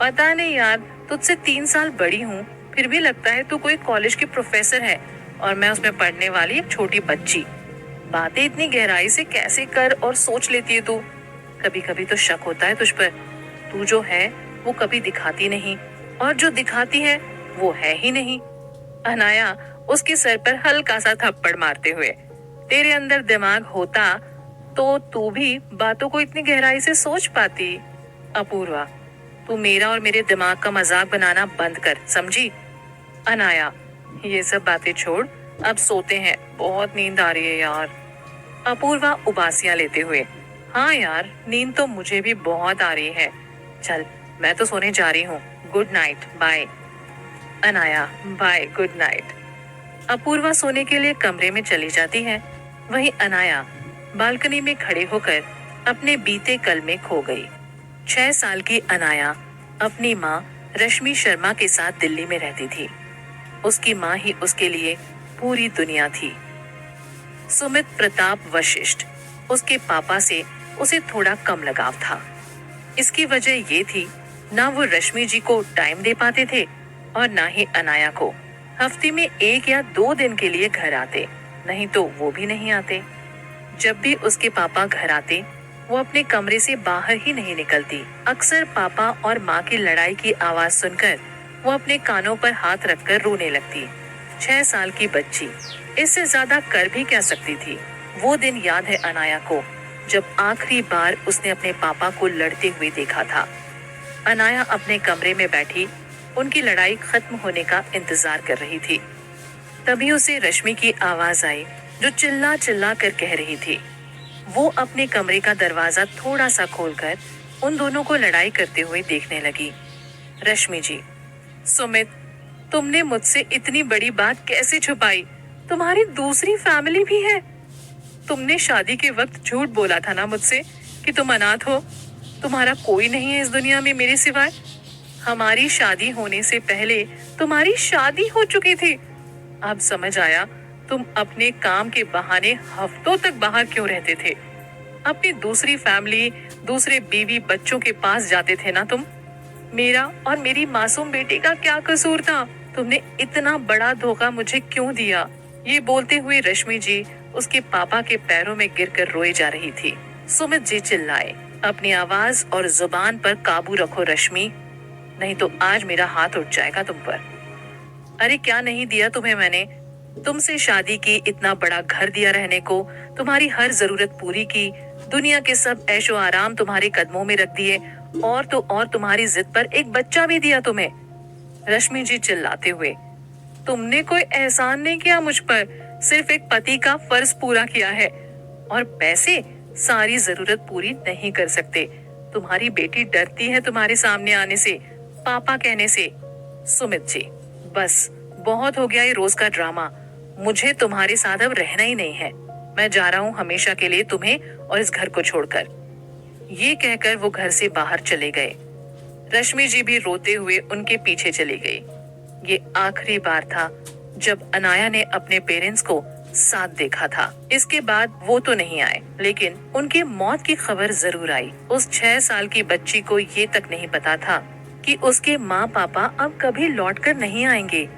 पता नहीं यार, तुझसे 3 साल बड़ी हूँ, फिर भी लगता है तू कोई कॉलेज की प्रोफेसर है और मैं उसमें पढ़ने वाली एक छोटी बच्ची। बातें इतनी गहराई से कैसे कर और सोच लेती है तू? कभी कभी तो शक होता है तुझ पर। तू जो है वो कभी दिखाती नहीं और जो दिखाती है वो है ही नहीं। अनाया उसके सर पर हल्का सा थप्पड़ मारते हुए, तेरे अंदर दिमाग होता तो तू भी बातों को इतनी गहराई से सोच पाती। अपूर्वा, तू मेरा और मेरे दिमाग का मजाक बनाना बंद कर, समझी? अनाया, ये सब बातें छोड़, अब सोते हैं, बहुत नींद आ रही है यार। अपूर्वा उबासियां लेते हुए, हाँ यार, नींद तो मुझे भी बहुत आ रही है। चल, मैं तो सोने जा रही हूँ, good night, bye. Anaya, bye, good night. Apoorva सोने के लिए कमरे में चली जाती है। वहीं अनाया बालकनी में खड़े होकर अपने बीते कल में खो गई। 6 साल की अनाया अपनी माँ रश्मि शर्मा के साथ दिल्ली में रहती थी। उसकी माँ ही उसके लिए पूरी दुनिया थी। सुमित प्रताप वशिष्ठ, उसके पापा से उसे थोड़ा कम लगाव था। इसकी वजह ये थी, ना वो रश्मि जी को टाइम दे पाते थे और ना ही अनाया को। हफ्ते में 1 या 2 दिन के लिए घर आते, नहीं तो वो भी नहीं आते। जब भी उसके पापा घर आते, वो अपने कमरे से बाहर ही नहीं निकलती। अक्सर पापा और माँ की लड़ाई की आवाज सुनकर वो अपने कानों पर हाथ रखकर रोने लगती। 6 साल की बच्ची इससे ज्यादा कर भी क्या सकती थी? वो दिन याद है अनाया को, जब आखिरी बार उसने अपने पापा को लड़ते हुए देखा था। अनाया अपने कमरे में बैठी उनकी लड़ाई खत्म होने का इंतजार कर रही थी। तभी उसे रश्मि की आवाज आई, जो चिल्ला चिल्ला कर कह रही थी। वो अपने कमरे का दरवाजा थोड़ा सा खोलकर उन दोनों को लड़ाई करते हुए देखने लगी। रश्मि जी, सुमित, तुमने मुझसे इतनी बड़ी बात कैसे छुपाई? तुम्हारी दूसरी फैमिली भी है। तुमने शादी के वक्त झूठ बोला था ना मुझसे कि तुम अनाथ हो, तुम्हारा कोई नहीं है इस दुनिया में मेरे सिवाय। हमारी शादी होने से पहले तुम्हारी शादी हो चुकी थी। अब समझ आया तुम अपने काम के बहाने हफ्तों तक बाहर क्यों रहते थे। अपनी दूसरी फैमिली, दूसरे बीवी बच्चों के पास जाते थे ना तुम। मेरा और मेरी मासूम बेटी का क्या कसूर था? तुमने इतना बड़ा धोखा मुझे क्यों दिया? ये बोलते हुए रश्मि जी उसके पापा के पैरों में गिरकर रोए जा रही थी। सुमित जी चिल्लाए, अपनी आवाज और जुबान पर काबू रखो रश्मि, नहीं तो आज मेरा हाथ उठ जाएगा तुम पर। अरे क्या नहीं दिया तुम्हें मैंने? तुमसे शादी की, इतना बड़ा घर दिया रहने को, तुम्हारी हर जरूरत पूरी की, दुनिया के सब ऐशो आराम तुम्हारे कदमों में रख दिए और तो और तुम्हारी जिद पर एक बच्चा भी दिया तुम्हें। रश्मि जी चिल्लाते हुए, तुमने कोई एहसान नहीं किया मुझ पर, सिर्फ एक पति का फर्ज पूरा किया है और पैसे सारी जरूरत पूरी नहीं कर सकते। तुम्हारी बेटी डरती है तुम्हारे सामने आने से, पापा कहने से। सुमित जी, बस बहुत हो गया ये रोज का ड्रामा। मुझे तुम्हारे साथ अब रहना ही नहीं है। मैं जा रहा हूँ हमेशा के लिए तुम्हें और इस घर को छोड़कर। ये कहकर वो घर से बाहर चले गए। रश्मि जी भी रोते हुए उनके पीछे चली गई। ये आखिरी बार था जब अनाया ने अपने पेरेंट्स को साथ देखा था। इसके बाद वो तो नहीं आए, लेकिन उनकी मौत की खबर जरूर आई। उस 6 साल की बच्ची को ये तक नहीं पता था कि उसके माँ पापा अब कभी लौटकर नहीं आएंगे।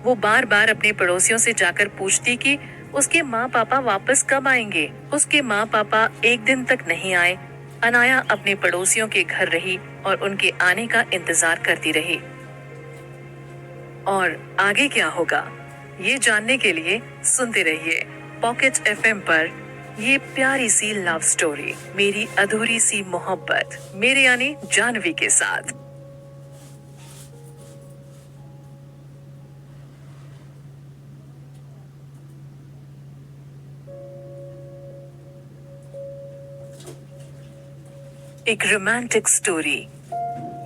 वो बार बार अपने पड़ोसियों से जाकर पूछती कि उसके माँ पापा वापस कब आएंगे। उसके माँ पापा एक दिन तक नहीं आए। अनाया अपने पड़ोसियों के घर रही और उनके आने का इंतजार करती रही। और आगे क्या होगा, ये जानने के लिए सुनते रहिए पॉकेट एफएम पर ये प्यारी सी लव स्टोरी, मेरी अधूरी सी मोहब्बत, मेरे यानी जानवी के साथ। एक रोमांटिक स्टोरी,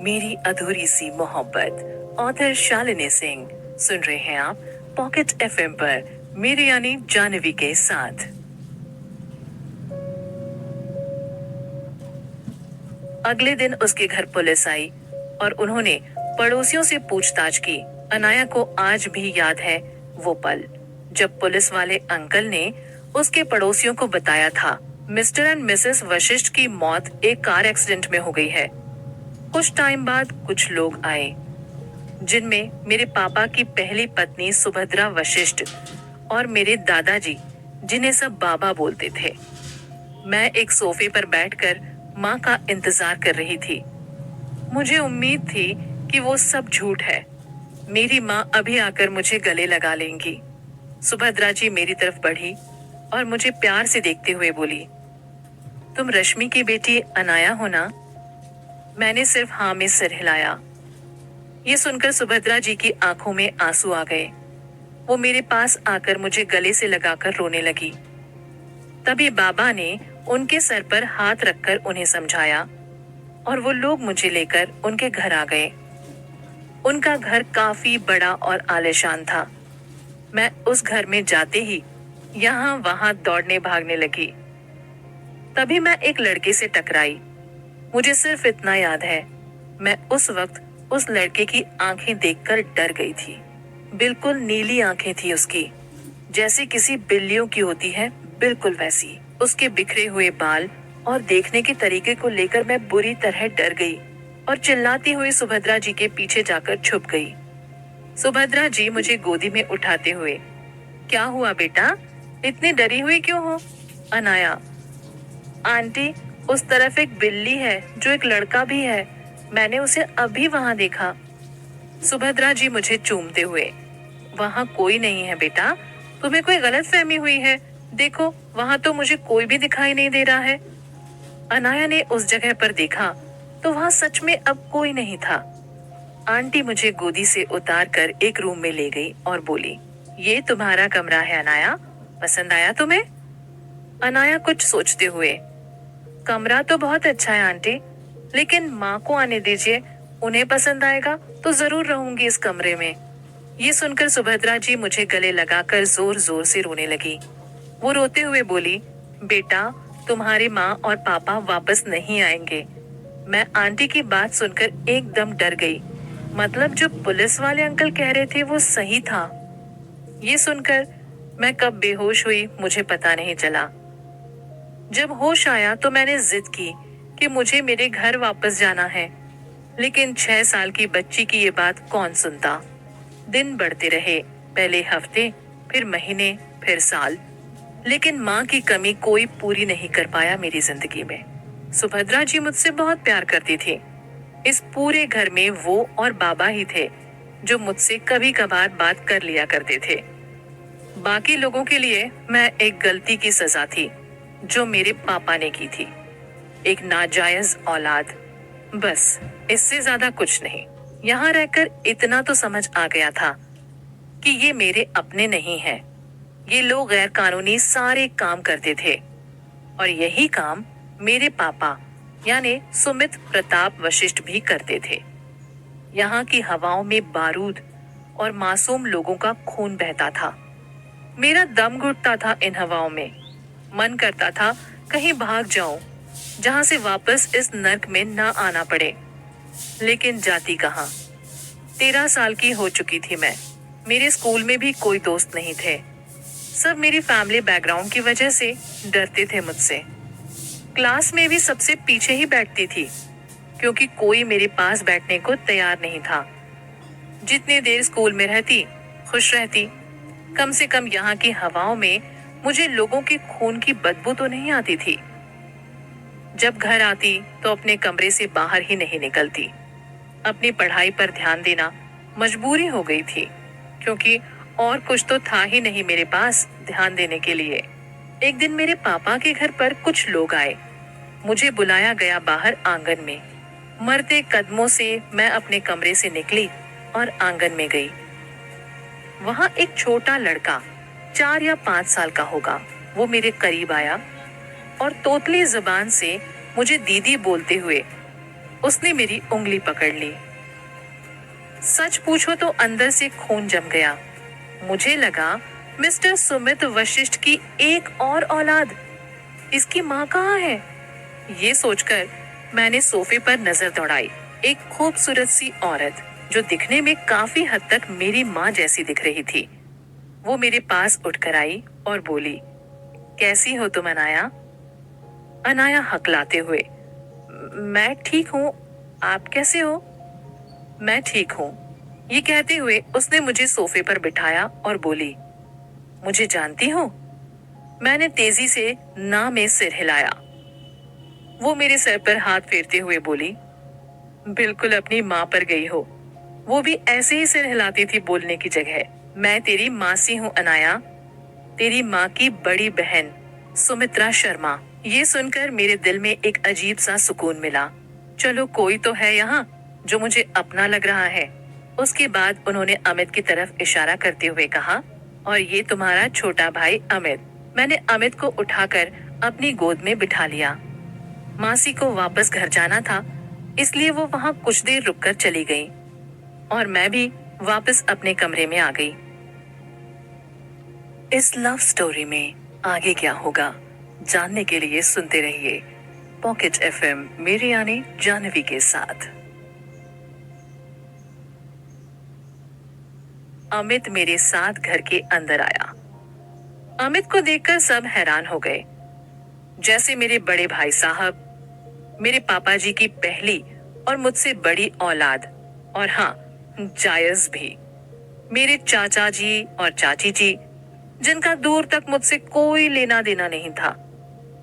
मेरी अधूरी सी मोहब्बत, ऑथर शालिनी सिंह। सुन रहे हैं आप पॉकेट एफएम पर मेरे यानी जानवी के साथ। अगले दिन उसके घर पुलिस आई और उन्होंने पड़ोसियों से पूछताछ की। अनाया को आज भी याद है वो पल जब पुलिस वाले अंकल ने उसके पड़ोसियों को बताया था मिस्टर एंड मिसेस वशिष्ठ की मौत एक कार एक्सीडेंट में हो गई है। कुछ टाइम बाद कुछ लोग आए, जिनमें मेरे पापा की पहली पत्नी सुभद्रा वशिष्ठ और मेरे दादाजी, जिन्हें सब बाबा बोलते थे। मैं एक सोफे पर बैठकर माँ का इंतजार कर रही थी। मुझे उम्मीद थी कि वो सब झूठ है। मेरी माँ अभी आकर मुझे गले लगा लेंगी। सुभद्रा जी मेरी तरफ बढ़ी और मुझे प्यार से देखते हुए बोली, तुम रश्मि की बेटी अनाया हो ना? मैंने सिर्फ हाँ में सिर हिलाया। ये सुनकर सुभद्रा जी की आंखों में आंसू आ गए। वो मेरे पास आकर मुझे गले से लगाकर रोने लगी। तभी बाबा ने उनके सर पर हाथ रखकर उन्हें समझाया और वो लोग मुझे लेकर उनके घर आ गए। उनका घर काफी बड़ा और आलीशान था। मैं उस घर में जाते ही यहाँ वहां दौड़ने भागने लगी। तभी मैं एक लड़के से टकराई। मुझे सिर्फ इतना याद है, मैं उस वक्त उस लड़के की आंखें देखकर डर गई थी। बिल्कुल नीली आंखें थी उसकी, जैसे किसी बिल्लियों की होती है, बिल्कुल वैसी। उसके बिखरे हुए बाल और देखने के तरीके को लेकर मैं बुरी तरह डर गई और चिल्लाती हुई सुभद्रा जी के पीछे जाकर छुप गई। सुभद्रा जी मुझे गोदी में उठाते हुए, क्या हुआ बेटा, इतनी डरी हुई क्यों हो? अनाया, आंटी, उस तरफ एक बिल्ली है जो एक लड़का भी है, मैंने उसे अभी वहां देखा। सुभद्रा जी मुझे चूमते हुए, वहां कोई नहीं है बेटा, तुम्हें कोई गलतफहमी हुई है, देखो वहां तो मुझे कोई भी दिखाई नहीं दे रहा है। अनाया ने उस जगह पर देखा तो वहां सच में अब कोई नहीं था। आंटी मुझे गोदी से उतार कर एक रूम में ले गई और बोली, ये तुम्हारा कमरा है अनाया, पसंद आया तुम्हें? अनाया कुछ सोचते हुए, कमरा तो बहुत अच्छा है आंटी, लेकिन माँ को आने दीजिए, उन्हें पसंद आएगा तो जरूर रहूंगी इस कमरे में। ये सुनकर सुभद्रा जी मुझे गले लगाकर जोर जोर से रोने लगी। वो रोते हुए बोली, बेटा तुम्हारी माँ और पापा वापस नहीं आएंगे। मैं आंटी की बात सुनकर एकदम डर गई। मतलब जो पुलिस वाले अंकल कह रहे थे वो सही था। ये सुनकर मैं कब बेहोश हुई मुझे पता नहीं चला। जब होश आया तो मैंने जिद की कि मुझे मेरे घर वापस जाना है, लेकिन 6 साल की बच्ची की ये बात कौन सुनता। दिन बढ़ते रहे, पहले हफ्ते, फिर महीने, फिर साल, लेकिन माँ की कमी कोई पूरी नहीं कर पाया मेरी जिंदगी में। सुभद्रा जी मुझसे बहुत प्यार करती थी। इस पूरे घर में वो और बाबा ही थे जो मुझसे कभी कभार बात कर लिया करते थे। बाकी लोगों के लिए मैं एक गलती की सजा थी जो मेरे पापा ने की थी, एक नाजायज औलाद, बस इससे ज्यादा कुछ नहीं। यहाँ रहकर इतना तो समझ आ गया था कि ये मेरे अपने नहीं हैं। ये लोग गैर कानूनी सारे काम करते थे और यही काम मेरे पापा यानी सुमित प्रताप वशिष्ठ भी करते थे। यहाँ की हवाओं में बारूद और मासूम लोगों का खून बहता था। मेरा दम घुटता था इन हवाओं में। मन करता था कहीं भाग जाऊं, जहां से वापस इस नर्क में ना आना पड़े। लेकिन जाती कहाँ। 13 साल की हो चुकी थी मैं। मेरे स्कूल में भी कोई दोस्त नहीं थे। सब मेरी फैमिली बैकग्राउंड की वजह से डरते थे मुझसे। क्लास में भी सबसे पीछे ही बैठती थी, क्योंकि कोई मेरे पास बैठने को तैयार नहीं था। जितनी देर स्कूल में रहती, खुश रहती। कम से कम यहाँ की हवाओं में मुझे लोगों के खून की बदबू तो नहीं आती थी। जब घर आती तो अपने कमरे से बाहर ही नहीं निकलती। अपनी पढ़ाई पर ध्यान देना मजबूरी हो गई थी, क्योंकि और कुछ तो था ही नहीं मेरे पास ध्यान देने के लिए। एक दिन मेरे पापा के घर पर कुछ लोग आए। मुझे बुलाया गया बाहर आंगन में। मरते कदमों से मैं अपने कमरे से निकली और आंगन में गई। वहां एक छोटा लड़का 4 या 5 साल का होगा, वो मेरे करीब आया और तोतली जुबान से मुझे दीदी बोलते हुए उसने मेरी उंगली पकड़ ली। सच पूछो तो अंदर से खून जम गया। मुझे लगा मिस्टर सुमित वशिष्ठ की एक और औलाद। इसकी माँ कहाँ है? ये सोचकर मैंने सोफे पर नजर दौड़ाई। एक खूबसूरत सी औरत जो दिखने में काफी हद तक मेरी माँ जैसी दिख रही थी। वो मेरे पास उठकर आई और बोली, कैसी हो तुम अनाया? अनाया हकलाते हुए, मैं ठीक हूँ, आप कैसे हो? मैं ठीक हूँ। ये कहते हुए उसने मुझे सोफे पर बिठाया और बोली, मुझे जानती हो? मैंने तेजी से ना में सिर हिलाया। वो मेरे सर पर हाथ फेरते हुए बोली, बिल्कुल अपनी माँ पर गई हो। वो भी ऐसे ही सिर हिलाती थी बोलने की जगह। मैं तेरी मासी हूँ अनाया, तेरी माँ की बड़ी बहन सुमित्रा शर्मा। ये सुनकर मेरे दिल में एक अजीब सा सुकून मिला। चलो कोई तो है यहाँ जो मुझे अपना लग रहा है। उसके बाद उन्होंने अमित की तरफ इशारा करते हुए कहा, और ये तुम्हारा छोटा भाई अमित। मैंने अमित को उठाकर अपनी गोद में बिठा लिया। मासी को वापस घर जाना था, इसलिए वो वहां कुछ देर रुककर चली गई और मैं भी वापस अपने कमरे में आ गई। इस लव स्टोरी में आगे क्या होगा जानने के लिए सुनते रहिए पॉकेट एफएम, मेरी यानी जानवी के साथ। अमित मेरे साथ घर के अंदर आया। अमित को देखकर सब हैरान हो गए। जैसे मेरे बड़े भाई साहब, मेरे पापा जी की पहली और मुझसे बड़ी औलाद, और हाँ, जायज भी। मेरे चाचा जी और चाची जी, जिनका दूर तक मुझसे कोई लेना देना नहीं था।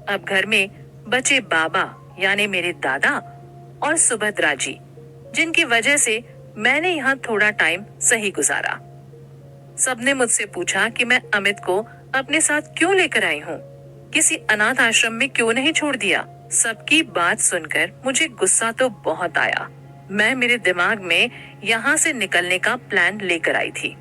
अब घर में बचे बाबा यानी मेरे दादा और सुभद्रा जी, जिनकी वजह से मैंने यहाँ थोड़ा टाइम सही गुजारा। सबने मुझसे पूछा कि मैं अमित को अपने साथ क्यों लेकर आई हूँ, किसी अनाथ आश्रम में क्यों नहीं छोड़ दिया। सबकी बात सुनकर मुझे गुस्सा तो बहुत आया। मैं मेरे दिमाग में यहाँ से निकलने का प्लान लेकर आई थी।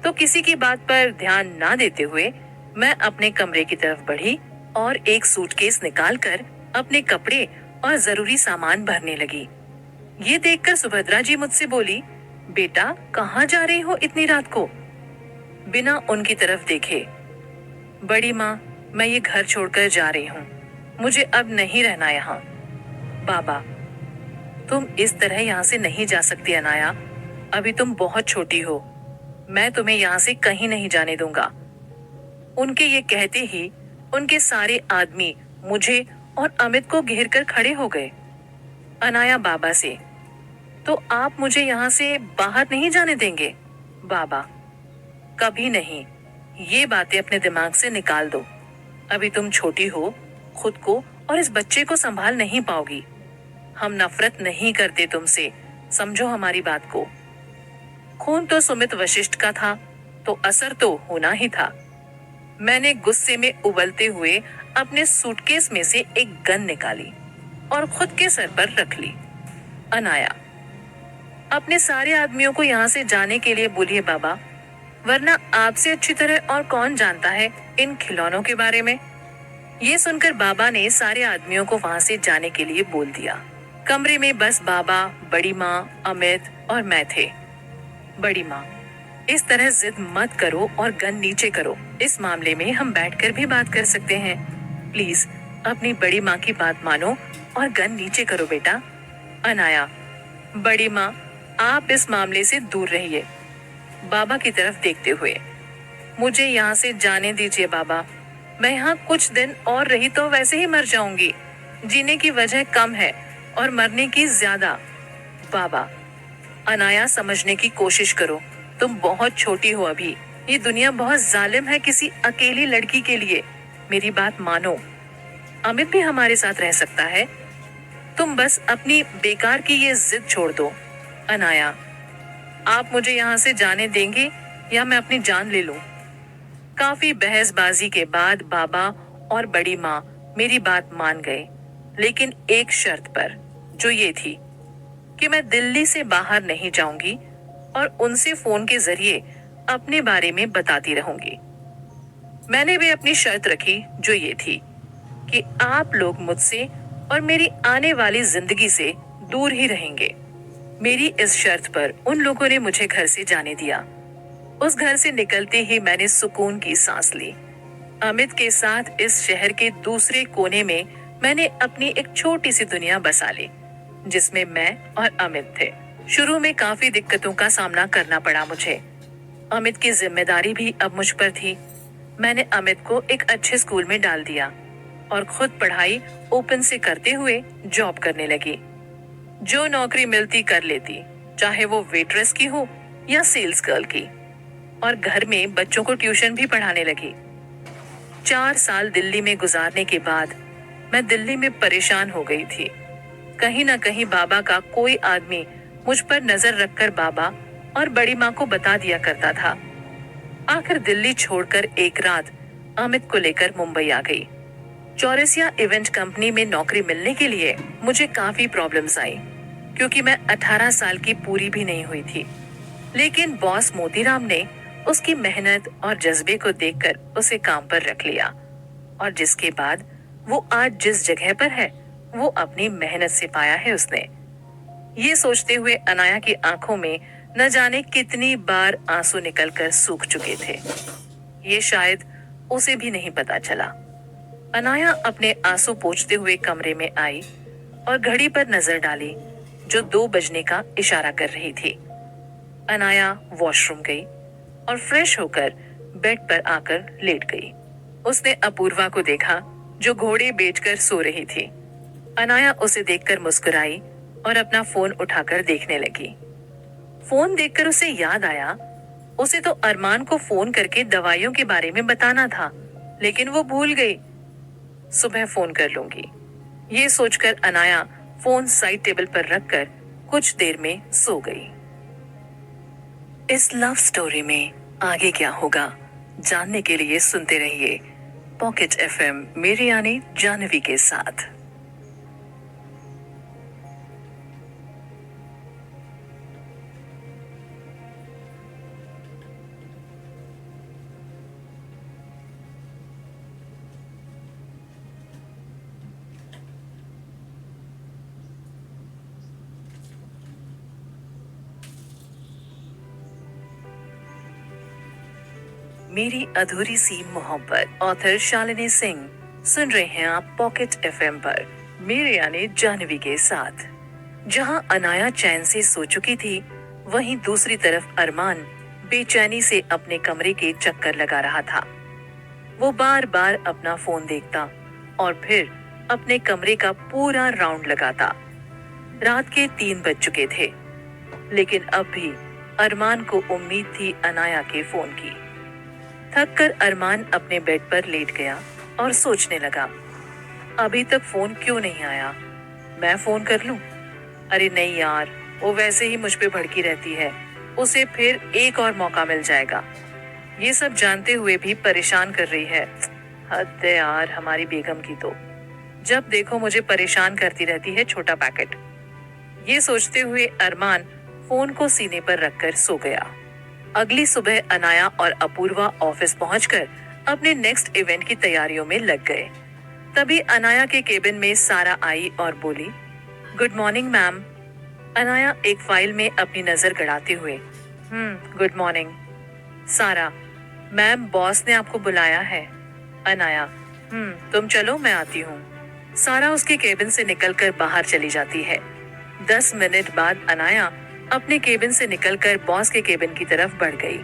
तो किसी की बात पर ध्यान ना देते हुए मैं अपने कमरे की तरफ बढ़ी और एक सूटकेस निकालकर अपने कपड़े और जरूरी सामान भरने लगी। ये देखकर सुभद्रा जी मुझसे बोली, बेटा कहाँ जा रही हो इतनी रात को? बिना उनकी तरफ देखे, बड़ी माँ मैं ये घर छोड़कर जा रही हूँ, मुझे अब नहीं रहना यहाँ। बाबा, तुम इस तरह यहाँ से नहीं जा सकती अनाया, अभी तुम बहुत छोटी हो, मैं तुम्हें यहाँ से कहीं नहीं जाने दूंगा। उनके ये कहते ही उनके सारे आदमी मुझे और अमित को घेर कर खड़े हो गए। अनाया बाबा से, तो आप मुझे यहाँ से बाहर नहीं जाने देंगे? बाबा, कभी नहीं, ये बातें अपने दिमाग से निकाल दो। अभी तुम छोटी हो, खुद को और इस बच्चे को संभाल नहीं पाओगी। हम नफरत नहीं करते तुमसे, समझो हमारी बात को। खून तो सुमित वशिष्ठ का था, तो असर तो होना ही था। मैंने गुस्से में उबलते हुए अपने सूटकेस में से एक गन निकाली और खुद के सर पर रख ली। अनाया, अपने सारे आदमियों को यहाँ से जाने के लिए बोलिए बाबा, वरना आपसे अच्छी तरह और कौन जानता है इन खिलौनों के बारे में। ये सुनकर बाबा ने सारे आदमियों को वहां से जाने के लिए बोल दिया। कमरे में बस बाबा, बड़ी माँ, अमित और मैं थे। बड़ी माँ, इस तरह जिद मत करो और गन नीचे करो। इस मामले में हम बैठकर भी बात कर सकते हैं। प्लीज अपनी बड़ी माँ की बात मानो और गन नीचे करो बेटा। अनाया, बड़ी माँ, आप इस मामले से दूर रहिए। बाबा की तरफ देखते हुए, मुझे यहाँ से जाने दीजिए बाबा। मैं यहाँ कुछ दिन और रही तो वैसे ही मर जाऊंगी। जीने की वजह कम है और मरने की ज्यादा। बाबा, अनाया, समझने की कोशिश करो। तुम बहुत छोटी हो अभी। ये दुनिया बहुत जालिम है किसी अकेली लड़की के लिए। मेरी बात मानो। अमित भी हमारे साथ रह सकता है। तुम बस अपनी बेकार की ये जिद छोड़ दो। अनाया, आप मुझे यहाँ से जाने देंगे या मैं अपनी जान ले लूं? काफी बहसबाजी के बाद बाबा और बड़ी माँ मेरी बात मान गए, लेकिन एक शर्त पर, जो ये थी कि मैं दिल्ली से बाहर नहीं जाऊंगी और उनसे फोन के जरिए अपने बारे में बताती रहूंगी। मैंने भी अपनी शर्त रखी, जो ये थी कि आप लोग मुझसे और मेरी आने वाली जिंदगी से दूर ही रहेंगे। मेरी इस शर्त पर उन लोगों ने मुझे घर से जाने दिया। उस घर से निकलते ही मैंने सुकून की सांस ली। अमित के साथ इस शहर के दूसरे कोने में मैंने अपनी एक छोटी सी दुनिया बसा ली, जिसमें मैं और अमित थे। शुरू में काफी दिक्कतों का सामना करना पड़ा मुझे। अमित की जिम्मेदारी भी अब मुझ पर थी। मैंने अमित को एक अच्छे स्कूल में डाल दिया और खुद पढ़ाई ओपन से करते हुए जॉब करने लगी। जो नौकरी मिलती कर लेती, चाहे वो वेट्रेस की हो या सेल्स गर्ल की। और घर में बच्चों को ट्यूशन भी पढ़ाने लगी। 4 साल दिल्ली में गुजारने के बाद मैं दिल्ली में परेशान हो गई थी। कहीं ना कहीं बाबा का कोई आदमी मुझ पर नजर रखकर बाबा और बड़ी माँ को बता दिया करता था। आखिर दिल्ली छोड़कर एक रात अमित को लेकर मुंबई आ गई। चौरसिया इवेंट कंपनी में नौकरी मिलने के लिए मुझे काफी प्रॉब्लम्स आई, क्योंकि मैं 18 साल की पूरी भी नहीं हुई थी। लेकिन बॉस मोतीराम ने उसकी मेहनत और जज्बे को देखकर उसे काम पर रख लिया, और जिसके बाद वो आज जिस जगह पर है वो अपनी मेहनत से पाया है उसने। ये सोचते हुए अनाया की आंखों में न जाने कितनी बार आंसू निकलकर सूख चुके थे। ये शायद उसे भी नहीं पता चला। अनाया अपने आंसू पोंछते हुए कमरे में आई और घड़ी पर नजर डाली, जो 2 बजने का इशारा कर रही थी। अनाया वॉशरूम गई और फ्रेश होकर बेड पर आकर लेट गई। उसने अपूर्वा को देखा, जो घोड़े बेचकर सो रही थी। अनाया उसे देखकर मुस्कुराई और अपना फोन उठाकर देखने लगी। फोन देखकर उसे याद आया, उसे तो अरमान को फोन करके दवाइयों के बारे में बताना था, लेकिन वो भूल गई। सुबह फोन कर लूंगी, ये सोचकर अनाया फोन साइड टेबल पर रखकर कुछ देर में सो गई। इस लव स्टोरी में आगे क्या होगा जानने के लिए सुनते रहिए पॉकेट एफएम, मेरी यानी जानवी के साथ। मेरी अधूरी सी मोहब्बत, ऑथर शालिनी सिंह। सुन रहे हैं आप पॉकेट एफएम पर, मेरे यानी जानवी के साथ। जहां अनाया चैन से सो चुकी थी, वहीं दूसरी तरफ अरमान बेचैनी से अपने कमरे के चक्कर लगा रहा था। वो बार बार अपना फोन देखता और फिर अपने कमरे का पूरा राउंड लगाता। रात के 3 बज चुके थे, लेकिन अब भी अरमान को उम्मीद थी अनाया के फोन की। थक कर अरमान अपने बेड पर लेट गया और सोचने लगा, अभी तक फोन क्यों नहीं आया? मैं फोन कर लूं? अरे नहीं यार, वो वैसे ही मुझ पे भड़की रहती है, उसे फिर एक और मौका मिल जाएगा। ये सब जानते हुए भी परेशान कर रही है। हद है यार हमारी बेगम की तो, जब देखो मुझे परेशान करती रहती है छोटा पैकेट। ये सोचते हुए अरमान फोन को सीने पर रखकर सो गया। अगली सुबह अनाया और अपूर्वा ऑफिस पहुंचकर अपने नेक्स्ट इवेंट की तैयारियों में लग गए। तभी अनाया के केबिन में सारा आई और बोली, गुड मॉर्निंग मैम। अनाया एक फाइल में अपनी नजर गड़ाते हुए, गुड मॉर्निंग। सारा, मैम बॉस ने आपको बुलाया है। अनाया, तुम चलो मैं आती हूँ। सारा उसके केबिन से निकलकर बाहर चली जाती है। 10 मिनट बाद अनाया अपने केबिन से निकलकर बॉस के केबिन की तरफ बढ़ गई।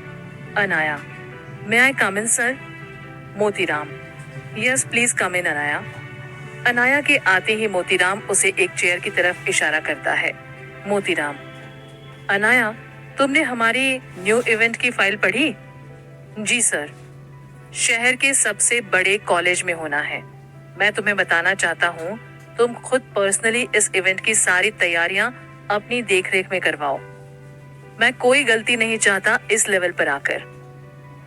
Anaya, may I come in sir? Motiram, yes please come in Anaya. Anaya के आते ही मोतीराम उसे एक चेयर की तरफ इशारा करता है। मोतीराम, अनाया, तुमने हमारी न्यू इवेंट की फाइल पढ़ी? जी सर। शहर के सबसे बड़े कॉलेज में होना है। मैं तुम्हें बताना चाहता हूँ, तुम खुद पर्सनली इस इवेंट की सारी तैयारियां अपनी देखरेख में करवाओ। मैं कोई गलती नहीं चाहता इस लेवल पर आकर।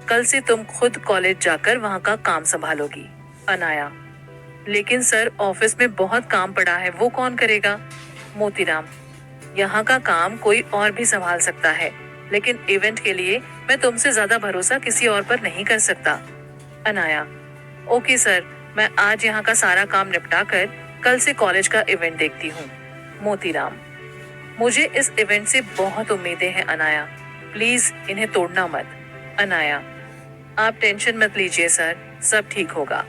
कल से तुम खुद कॉलेज जाकर वहां का काम संभालोगी। अनाया, लेकिन सर ऑफिस में बहुत काम पड़ा है, वो कौन करेगा? मोतीराम, यहाँ का काम कोई और भी संभाल सकता है, लेकिन इवेंट के लिए मैं तुमसे ज्यादा भरोसा किसी और पर नहीं कर सकता। अनाया, ओके सर, मैं आज यहाँ का सारा काम निपटा कर कल से कॉलेज का इवेंट देखती हूँ। मोतीराम, मुझे इस इवेंट से बहुत उम्मीदें हैं अनाया, प्लीज इन्हें तोड़ना मत। अनाया, आप टेंशन मत लीजिए सर, सब ठीक होगा।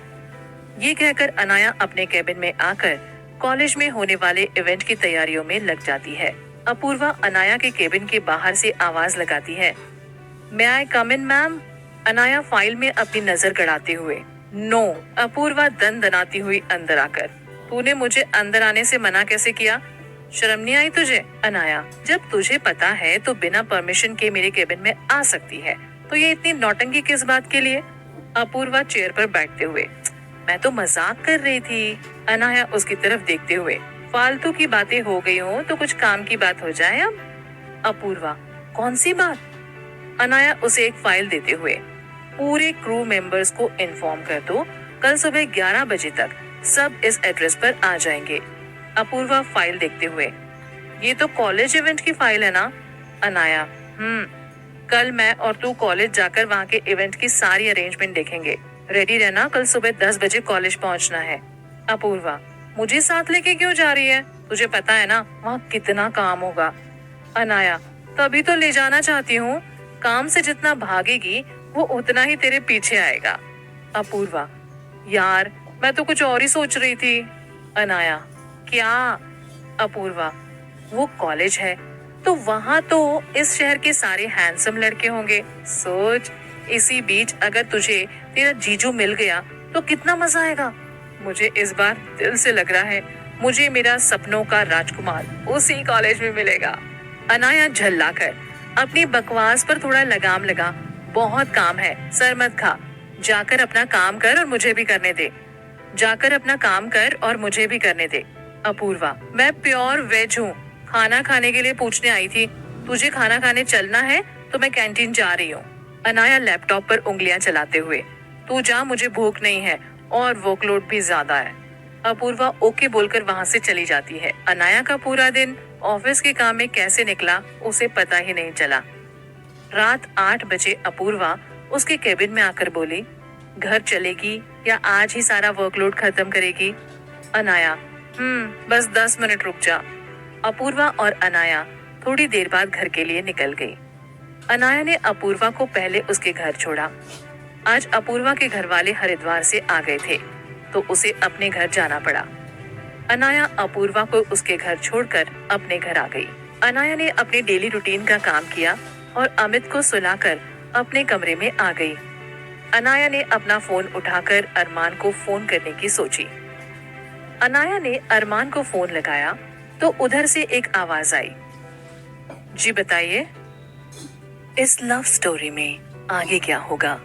ये कहकर अनाया अपने केबिन में आकर कॉलेज में होने वाले इवेंट की तैयारियों में लग जाती है। अपूर्वा अनाया के केबिन के बाहर से आवाज लगाती है, may I come in ma'am? Anaya file में अपनी नजर गड़ाते हुए, नो। अपूर्वा दनाती हुई अंदर आकर, तूने मुझे अंदर आने से मना कैसे किया? शर्म नहीं आई तुझे? अनाया, जब तुझे पता है तो बिना परमिशन के मेरे केबिन में आ सकती है, तो ये इतनी नौटंकी किस बात के लिए? अपूर्वा चेयर पर बैठते हुए, मैं तो मजाक कर रही थी। अनाया उसकी तरफ देखते हुए, फालतू की बातें हो गई हो तो कुछ काम की बात हो जाए अब। अपूर्वा, कौन सी बात? अनाया उसे एक फाइल देते हुए, पूरे क्रू मेंबर्स को इन्फॉर्म कर दो, कल सुबह 11 बजे तक सब इस एड्रेस पर आ जाएंगे। अपूर्वा फाइल देखते हुए, ये तो कॉलेज इवेंट की फाइल है ना? अनाया, कल मैं और तू कॉलेज जाकर वहाँ के इवेंट की सारी अरेंजमेंट देखेंगे। रेडी रहना, कल सुबह 10 बजे कॉलेज पहुँचना है। अपूर्वा, मुझे साथ लेके क्यों जा रही है? तुझे पता है ना वहाँ कितना काम होगा। अनाया, तभी तो ले जाना चाहती हूँ, काम से जितना भागेगी वो उतना ही तेरे पीछे आएगा। अपूर्वा, यार मैं तो कुछ और ही सोच रही थी। अनाया, क्या? अपूर्वा, वो कॉलेज है तो वहां तो इस शहर के सारे हैंडसम लड़के होंगे। सोच, इसी बीच अगर तुझे तेरा जीजू मिल गया तो कितना मजा आएगा। मुझे इस बार दिल से लग रहा है मुझे मेरा सपनों का राजकुमार उसी कॉलेज में मिलेगा। अनाया झल्लाकर, अपनी बकवास पर थोड़ा लगाम लगा, बहुत काम है, सर मत खा, जाकर अपना काम कर और मुझे भी करने दे। जाकर अपना काम कर और मुझे भी करने दे। अपूर्वा, मैं प्योर वेज हूँ, खाना खाने के लिए पूछने आई थी। तुझे खाना खाने चलना है तो मैं कैंटीन जा रही हूँ। अनाया लैपटॉप पर उंगलियां चलाते हुए, तू जा, मुझे भूख नहीं है और वर्कलोड भी ज्यादा है। अपूर्वा ओके बोलकर वहां से चली जाती है। अनाया का पूरा दिन ऑफिस के काम में कैसे निकला उसे पता ही नहीं चला। रात 8 बजे अपूर्वा उसके केबिन में आकर बोली, घर चलेगी या आज ही सारा वर्कलोड खत्म करेगी? अनाया, बस 10 मिनट रुक जा। अपूर्वा और अनाया थोड़ी देर बाद घर के लिए निकल गई। अनाया ने अपूर्वा को पहले उसके घर छोड़ा। आज अपूर्वा के घर वाले हरिद्वार से आ गए थे तो उसे अपने घर जाना पड़ा। अनाया अपूर्वा को उसके घर छोड़कर अपने घर आ गई। अनाया ने अपने डेली रूटीन का काम किया और अमित को सुलाकर अपने कमरे में आ गई। अनाया ने अपना फोन उठाकर अरमान को फोन करने की सोची। अनाया ने अरमान को फोन लगाया तो उधर से एक आवाज आई, जी बताइए। इस लव स्टोरी में आगे क्या होगा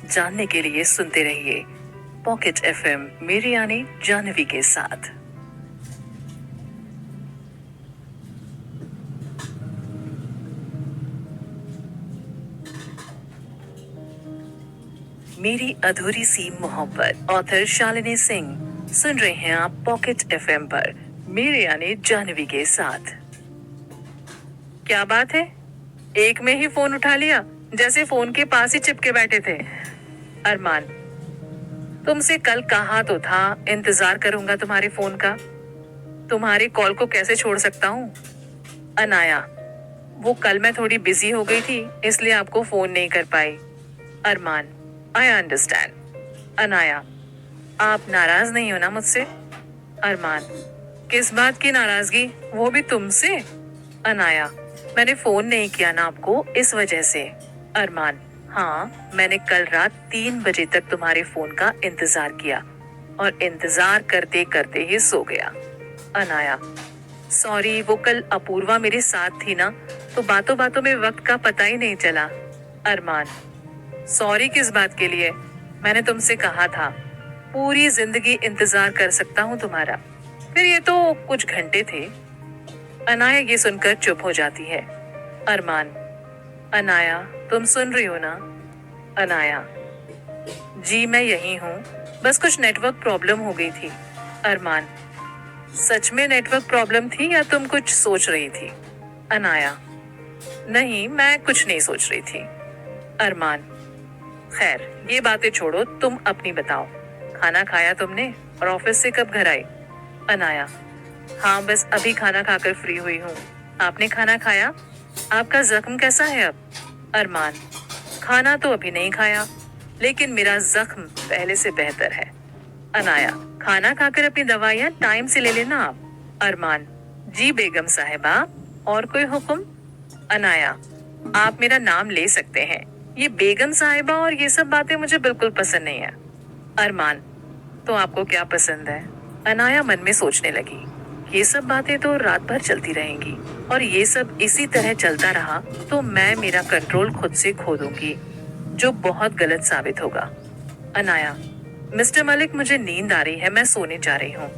जानने के लिए सुनते रहिए पॉकेट एफएम, मेरी यानी जानवी के साथ। मेरी अधूरी सी मोहब्बत, ऑथर शालिनी सिंह। सुन रहे हैं आप पॉकेट एफएम पर, मेरे यानी जानवी के साथ। क्या बात है, एक में ही फोन उठा लिया, जैसे फोन के पास ही चिपके बैठे थे। अरमान, तुमसे कल कहा तो था इंतजार करूंगा तुम्हारे फोन का। तुम्हारी कॉल को कैसे छोड़ सकता हूँ? अनाया, वो कल मैं थोड़ी बिजी हो गई थी इसलिए आपको फोन नहीं कर पाई। अरमान, आई अंडरस्टैंड। अनाया, आप नाराज नहीं हो ना मुझसे? अरमान, किस बात की नाराजगी, वो भी तुमसे? अनाया, मैंने फोन नहीं किया ना आपको इस वजह से। अरमान, हाँ, मैंने कल रात 3 बजे तक तुम्हारे फोन का इंतजार किया और इंतजार करते करते ही सो गया। अनाया, सॉरी, वो कल अपूर्वा मेरे साथ थी ना, तो बातों बातों में वक्त का पता ही नहीं चला। अरमान, सॉरी किस बात के लिए? मैंने तुमसे कहा था पूरी जिंदगी इंतजार कर सकता हूँ तुम्हारा, फिर ये तो कुछ घंटे थे। अनाया ये सुनकर चुप हो जाती है। अरमान, अनाया, तुम सुन रही हो ना? अनाया, जी मैं यही हूँ, बस कुछ नेटवर्क प्रॉब्लम हो गई थी। अरमान, सच में नेटवर्क प्रॉब्लम थी या तुम कुछ सोच रही थी? अनाया, नहीं, मैं कुछ नहीं सोच रही थी। अरमान, खैर ये बातें छोड़ो, तुम अपनी बताओ। खाना खाया तुमने और ऑफिस से कब घर आई? अनाया, हाँ, बस अभी खाना खाकर फ्री हुई हूँ। आपने खाना खाया? आपका जख्म कैसा है अब? अरमान, खाना तो अभी नहीं खाया, लेकिन मेरा जख्म पहले से बेहतर है। अनाया, खाना खाकर अपनी दवाइयाँ टाइम से ले लेना आप। अरमान, जी बेगम साहिबा, और कोई हुक्म? अनाया, आप मेरा नाम ले सकते हैं, ये बेगम साहिबा और ये सब बातें मुझे बिल्कुल पसंद नहीं है। अरमान, तो आपको क्या पसंद है? अनाया मन में सोचने लगी, ये सब बातें तो रात भर चलती रहेंगी और ये सब इसी तरह चलता रहा तो मैं मेरा कंट्रोल खुद से खो दूंगी, जो बहुत गलत साबित होगा। अनाया, मिस्टर मलिक, मुझे नींद आ रही है, मैं सोने जा रही हूँ।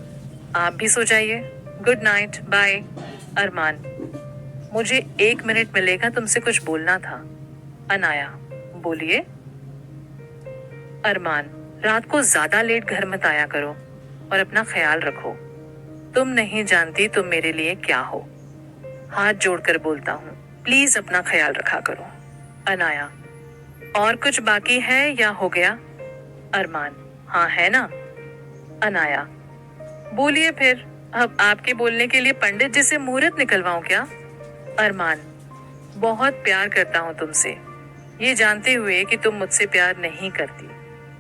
आप भी सो जाइए, गुड नाइट, बाय। अरमान, मुझे 1 मिनट मिलेगा, तुमसे कुछ बोलना था। अनाया, बोलिए। अरमान, रात को ज्यादा लेट घर मत आया करो और अपना ख्याल रखो। तुम नहीं जानती तुम मेरे लिए क्या हो। हाथ जोड़कर बोलता हूँ, प्लीज अपना ख्याल रखा करो। अनाया, और कुछ बाकी है या हो गया? अरमान, हाँ है ना। अनाया, बोलिए फिर, अब आपके बोलने के लिए पंडित जी से मुहूर्त निकलवाऊं क्या? अरमान, बहुत प्यार करता हूँ तुमसे, ये जानते हुए कि तुम मुझसे प्यार नहीं करती।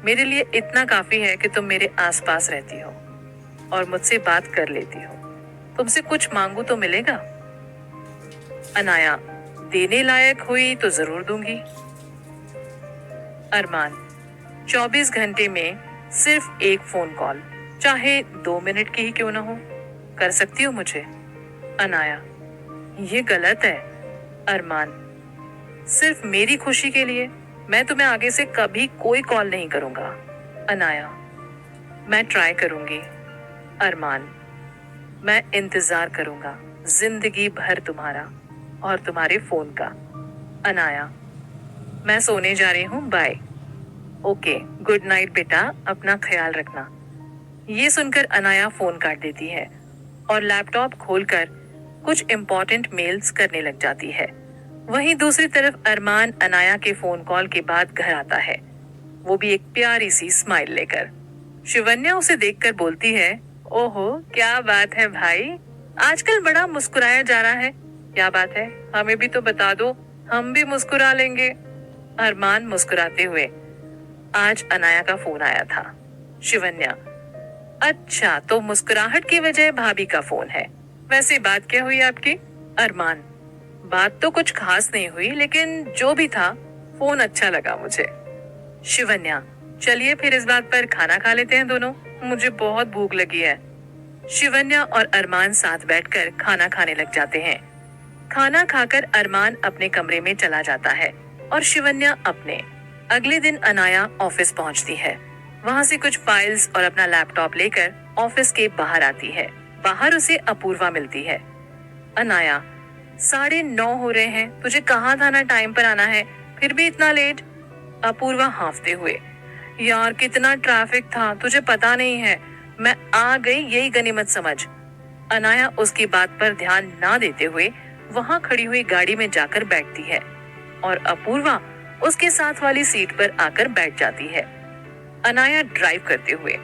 मेरे लिए इतना काफी है कि तुम मेरे आसपास रहती हो और मुझसे बात कर लेती हो। तुमसे कुछ मांगू तो मिलेगा? अनाया, देने लायक हुई तो जरूर दूंगी। अरमान, 24 घंटे में सिर्फ एक फोन कॉल, चाहे 2 मिनट की ही क्यों ना हो, कर सकती हो मुझे? अनाया, ये गलत है। अरमान, सिर्फ मेरी खुशी के लिए मैं तुम्हें आगे से कभी कोई कॉल नहीं करूंगा। अनाया, मैं ट्राई करूंगी। अरमान, मैं इंतजार करूंगा जिंदगी भर तुम्हारा और तुम्हारे फोन का। अनाया, मैं सोने जा रही हूँ, बाय। ओके, गुड नाइट बेटा, अपना ख्याल रखना। ये सुनकर अनाया फोन काट देती है और लैपटॉप खोलकर कुछ इम्पोर्टेंट मेल्स करने लग जाती है। वहीं दूसरी तरफ अरमान अनाया के फोन कॉल के बाद घर आता है, वो भी एक प्यारी सी स्माइल लेकर। शिवन्या उसे देखकर बोलती है, ओहो क्या बात है भाई, आजकल बड़ा मुस्कुराया जा रहा है, क्या बात है, हमें भी तो बता दो, हम भी मुस्कुरा लेंगे। अरमान मुस्कुराते हुए, आज अनाया का फोन आया था। शिवन्या, अच्छा, तो मुस्कुराहट की वजह भाभी का फोन है। वैसे बात क्या हुई आपकी? अरमान, बात तो कुछ खास नहीं हुई, लेकिन जो भी था फोन अच्छा लगा मुझे। शिवन्या, चलिए फिर इस बात पर खाना खा लेते हैं दोनों, मुझे बहुत भूख लगी है। शिवन्या और अरमान साथ बैठकर खाना खाने लग जाते हैं। खाना खाकर अरमान अपने कमरे में चला जाता है और शिवन्या अपने। अगले दिन अनाया ऑफिस पहुंचती है, वहां से कुछ फाइल्स और अपना लैपटॉप लेकर ऑफिस के बाहर आती है। बाहर उसे अपूर्वा मिलती है। अनाया, 9:30 हो रहे हैं, तुझे कहा था ना टाइम पर आना है, फिर भी इतना लेट। अपूर्वा हांफते हुए, यार कितना ट्रैफिक था, तुझे पता नहीं है, मैं आ गई यही गनीमत समझ। अनाया उसकी बात पर ध्यान ना देते हुए वहां खड़ी हुई गाड़ी में जाकर बैठती है और अपूर्वा उसके साथ वाली सीट पर आकर बैठ जाती है। अनाया ड्राइव करते हुए।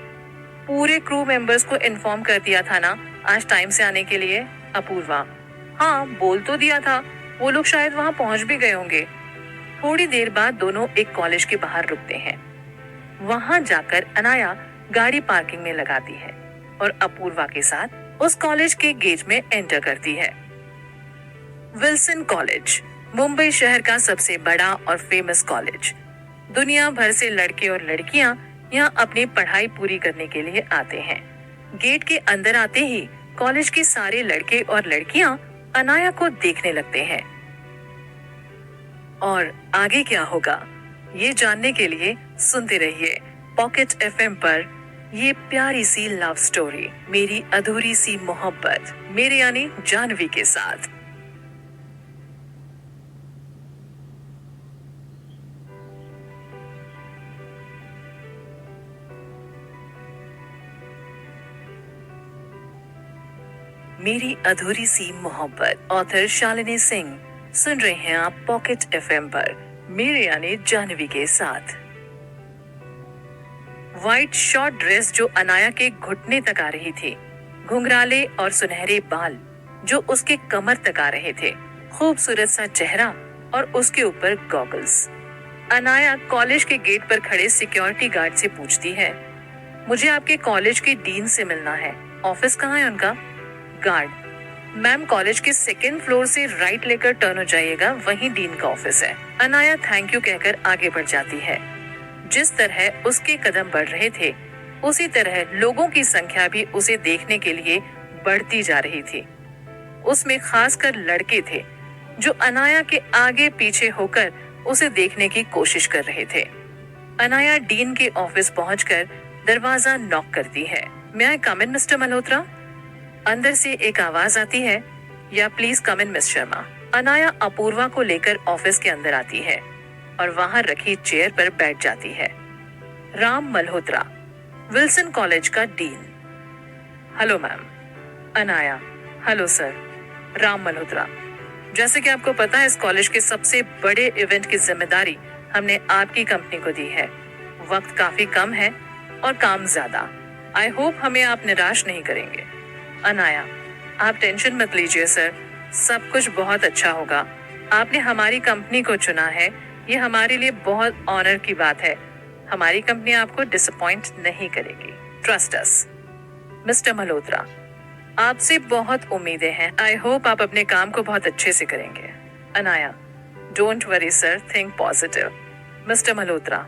पूरे क्रू मेंबर्स को इन्फॉर्म कर दिया था ना आज टाइम से आने के लिए? अपूर्वा: हाँ, बोल तो दिया था, वो लोग शायद वहां पहुंच भी गए होंगे। थोड़ी देर बाद दोनों एक कॉलेज के बाहर रुकते हैं। वहां जाकर अनाया गाड़ी पार्किंग में लगाती है और अपूर्वा के साथ उस कॉलेज के गेट में एंटर करती है। विल्सन कॉलेज मुंबई शहर का सबसे बड़ा और फेमस कॉलेज। दुनिया भर से लड़के और लड़कियां यहाँ अपनी पढ़ाई पूरी करने के लिए आते हैं। गेट के अंदर आते ही कॉलेज के सारे लड़के और लड़कियां अनाया को देखने लगते हैं। और आगे क्या होगा ये जानने के लिए सुनते रहिए पॉकेट एफएम पर ये प्यारी सी लव स्टोरी, मेरी अधूरी सी मोहब्बत, मेरे यानी जानवी के साथ। मेरी अधूरी सी मोहब्बत, ऑथर शालिनी सिंह। सुन रहे हैं आप पॉकेट एफएम पर मेरे यानी जानवी के साथ। व्हाइट शॉर्ट ड्रेस जो अनाया के घुटने तक आ रही थी, घुंघराले और सुनहरे बाल जो उसके कमर तक आ रहे थे, खूबसूरत सा चेहरा और उसके ऊपर गॉगल्स। अनाया कॉलेज के गेट पर खड़े सिक्योरिटी गार्ड से पूछती है, मुझे आपके कॉलेज के डीन से मिलना है, ऑफिस कहाँ है उनका? गार्ड: मैम, कॉलेज के सेकेंड फ्लोर से राइट लेकर टर्न हो जाइएगा, वहीं डीन का ऑफिस है। अनाया थैंक यू कहकर आगे बढ़ जाती है। जिस तरह उसके कदम बढ़ रहे थे उसी तरह लोगों की संख्या भी उसे देखने के लिए बढ़ती जा रही थी। उसमें खासकर लड़के थे जो अनाया के आगे पीछे होकर उसे देखने की कोशिश कर रहे थे। अनाया डीन के ऑफिस पहुंचकर दरवाजा नॉक करती है। May I come in mister Malhotra? अंदर से एक आवाज आती है, yeah please come in miss Sharma. Anaya Apoorva को लेकर ऑफिस के अंदर आती है और वहां रखी चेयर पर बैठ जाती है। राम मल्होत्रा, विल्सन कॉलेज का dean. Hello ma'am. Anaya: hello sir. Ram Malhotra: जैसे कि आपको पता है, इस कॉलेज के सबसे बड़े इवेंट की जिम्मेदारी हमने आपकी कंपनी को दी है। वक्त काफी कम है और काम ज्यादा। आई होप हमें आप निराश नहीं करेंगे। अनाया: आप टेंशन मत लीजिए सर, सब कुछ बहुत अच्छा होगा। आपने हमारी कंपनी को चुना है, ये हमारे लिए बहुत ऑनर की बात है। हमारी कंपनी आपको डिसअपॉइंट नहीं करेगी, ट्रस्ट अस। मिस्टर मल्होत्रा: आपसे बहुत उम्मीदें हैं। आई होप आप अपने काम को बहुत अच्छे से करेंगे। Anaya: don't worry sir, think positive. Mister Malhotra: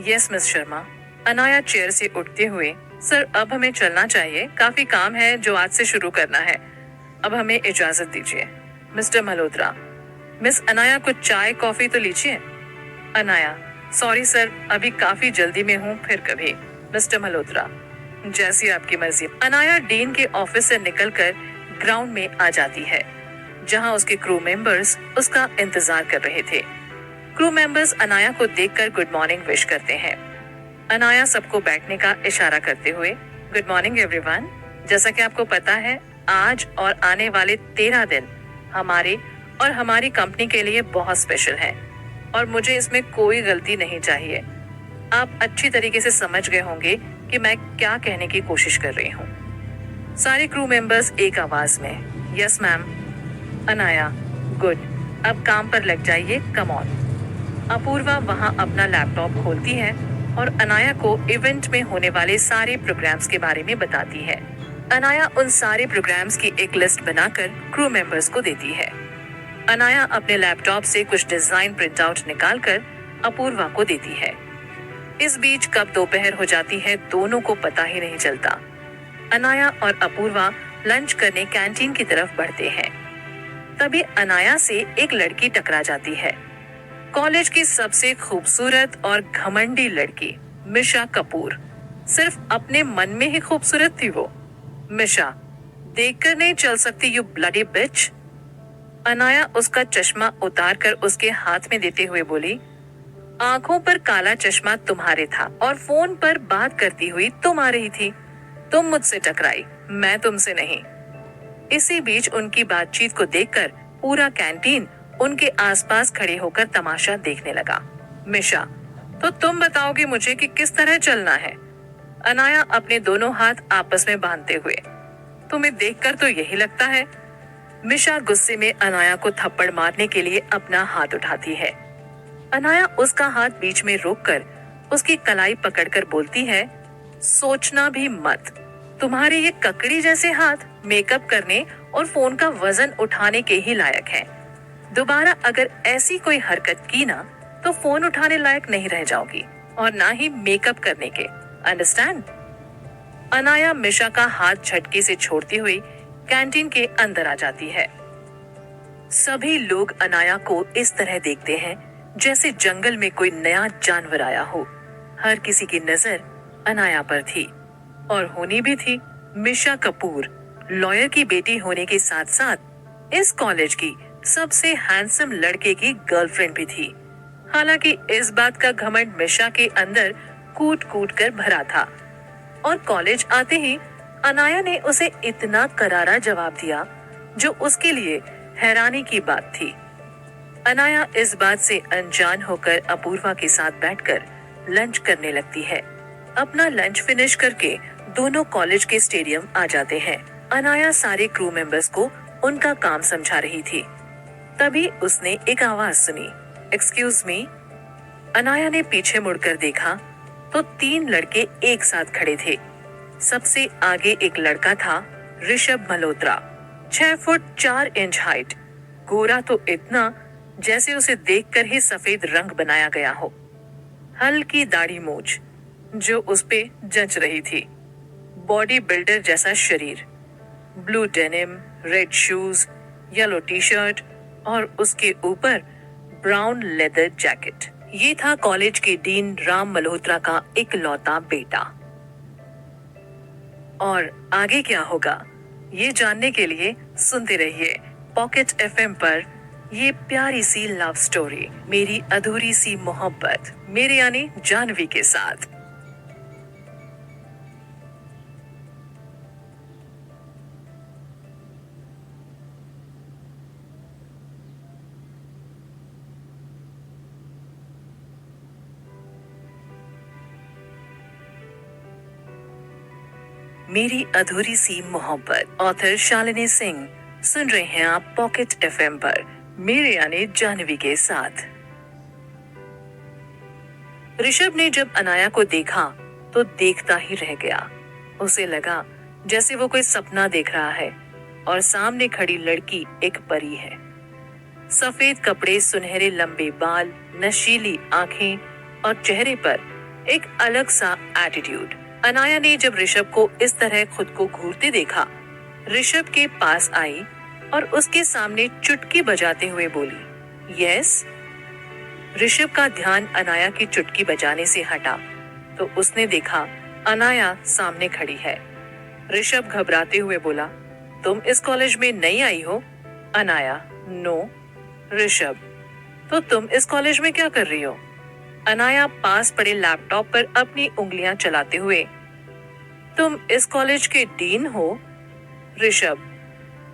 yes miss Sharma. Anaya chair से उठते हुए: सर, अब हमें चलना चाहिए, काफी काम है जो आज से शुरू करना है, अब हमें इजाजत दीजिए। मिस्टर मल्होत्रा: मिस अनाया, कुछ चाय कॉफी तो लीजिए। अनाया: सॉरी सर, अभी काफी जल्दी में हूँ, फिर कभी। मिस्टर मल्होत्रा: जैसी आपकी मर्जी। अनाया डीन के ऑफिस से निकलकर ग्राउंड में आ जाती है, जहां उसके क्रू मेंबर्स उसका इंतजार कर रहे थे। क्रू मेंबर्स अनाया को देखकर गुड मॉर्निंग विश करते हैं। अनाया सबको बैठने का इशारा करते हुए, गुड मॉर्निंग एवरीवन। जैसा कि आपको पता है, आज और आने वाले 13 दिन हमारे और हमारी कंपनी के लिए बहुत स्पेशल हैं और मुझे इसमें कोई गलती नहीं चाहिए। आप अच्छी तरीके से समझ गए होंगे कि मैं क्या कहने की कोशिश कर रही हूँ। सारे क्रू मेंबर्स एक आवाज में, यस मैम। अनाया: गुड, अब काम पर लग जाइए, कम ऑन। अपूर्वा वहां अपना लैपटॉप खोलती है और अनाया को इवेंट में होने वाले सारे प्रोग्राम्स के बारे में बताती है। अनाया उन सारे प्रोग्राम्स की एक लिस्ट बनाकर क्रू मेंबर्स को देती है। अनाया अपने लैपटॉप से कुछ डिजाइन प्रिंट आउट निकालकर अपूर्वा को देती है। इस बीच कब दोपहर हो जाती है दोनों को पता ही नहीं चलता। अनाया और अपूर्वा लंच करने कैंटीन की तरफ बढ़ते हैं। तभी अनाया से एक लड़की टकरा जाती है। कॉलेज की सबसे खूबसूरत और घमंडी लड़की मिशा कपूर। सिर्फ अपने मन में ही खूबसूरत थी वो। मिशा: देखकर नहीं चल सकती यू ब्लडी बिच। अनाया उसका चश्मा उतार कर उसके हाथ में देते हुए बोली, आंखों पर काला चश्मा तुम्हारे था और फोन पर बात करती हुई तुम आ रही थी। तुम मुझसे टकराई, मैं तुमसे नहीं। इसी बीच उनकी बातचीत को देखकर पूरा कैंटीन उनके आसपास खड़े होकर तमाशा देखने लगा। मिशा: तो तुम बताओगे मुझे कि किस तरह चलना है। अनाया अपने दोनों हाथ आपस में बांधते हुए। तुम्हें देखकर तो यही लगता है। मिशा गुस्से में अनाया को थप्पड़ मारने के लिए अपना हाथ उठाती है। अनाया उसका हाथ बीच में रोककर उसकी कलाई पकड़कर बोलती है, सोचना भी मत। तुम्हारे ये ककड़ी जैसे हाथ मेकअप करने और फोन का वजन उठाने के ही लायक हैं। दोबारा अगर ऐसी कोई हरकत की ना तो फोन उठाने लायक नहीं रह जाओगी और ना ही मेकअप करने के। अंडरस्टैंड? अनाया मिशा का हाथ झटके से छोड़ती हुई कैंटीन के अंदर आ जाती है। सभी लोग अनाया को इस तरह देखते हैं जैसे जंगल में कोई नया जानवर आया हो। हर किसी की नजर अनाया पर थी और होनी भी थी। मिशा कपूर लॉयर की बेटी होने के साथ साथ इस कॉलेज की सबसे हैंडसम लड़के की गर्लफ्रेंड भी थी। हालांकि इस बात का घमंड मिशा के अंदर कूट कूट कर भरा था और कॉलेज आते ही अनाया ने उसे इतना करारा जवाब दिया जो उसके लिए हैरानी की बात थी। अनाया इस बात से अनजान होकर अपूर्वा के साथ बैठकर लंच करने लगती है। अपना लंच फिनिश करके दोनों कॉलेज के स्टेडियम आ जाते हैं। अनाया सारे क्रू मेंबर्स को उनका काम समझा रही थी। तभी उसने एक आवाज सुनी, एक्सक्यूज मी। अनाया ने पीछे मुड़कर देखा तो 3 लड़के एक साथ खड़े थे। सबसे आगे एक लड़का था, Rishabh Malhotra, 6 foot 4 inch height, गोरा तो इतना जैसे उसे देखकर ही सफेद रंग बनाया गया हो। हल्की दाढ़ी मूछ जो उस पे जच रही थी, बॉडी बिल्डर जैसा शरीर, blue denim, red shoes, yellow T shirt और उसके ऊपर ब्राउन लेदर जैकेट। ये था कॉलेज के डीन राम मल्होत्रा का इकलौता बेटा। और आगे क्या होगा ये जानने के लिए सुनते रहिए पॉकेट एफएम पर ये प्यारी सी लव स्टोरी, मेरी अधूरी सी मोहब्बत, मेरे यानी जानवी के साथ। मेरी अधूरी सी मोहब्बत, ऑथर शालिनी सिंह। सुन रहे हैं आप पॉकेट एफएम पर मेरे यानी जानवी के साथ। ऋषभ ने जब अनाया को देखा तो देखता ही रह गया। उसे लगा जैसे वो कोई सपना देख रहा है और सामने खड़ी लड़की एक परी है। सफेद कपड़े, सुनहरे लंबे बाल, नशीली आंखें और चेहरे पर एक अलग सा एटीट्यूड। अनाया ने जब ऋषभ को इस तरह खुद को घूरते देखा, ऋषभ के पास आई और उसके सामने चुटकी बजाते हुए बोली, यस। ऋषभ का ध्यान अनाया की चुटकी बजाने से हटा तो उसने देखा अनाया सामने खड़ी है। ऋषभ घबराते हुए बोला, तुम इस कॉलेज में नई आई हो? अनाया, नो। ऋषभ, तो तुम इस कॉलेज में क्या कर रही हो? अनाया पास पड़े लैपटॉप पर अपनी उंगलियां चलाते हुए, तुम इस कॉलेज के डीन हो? ऋषभ,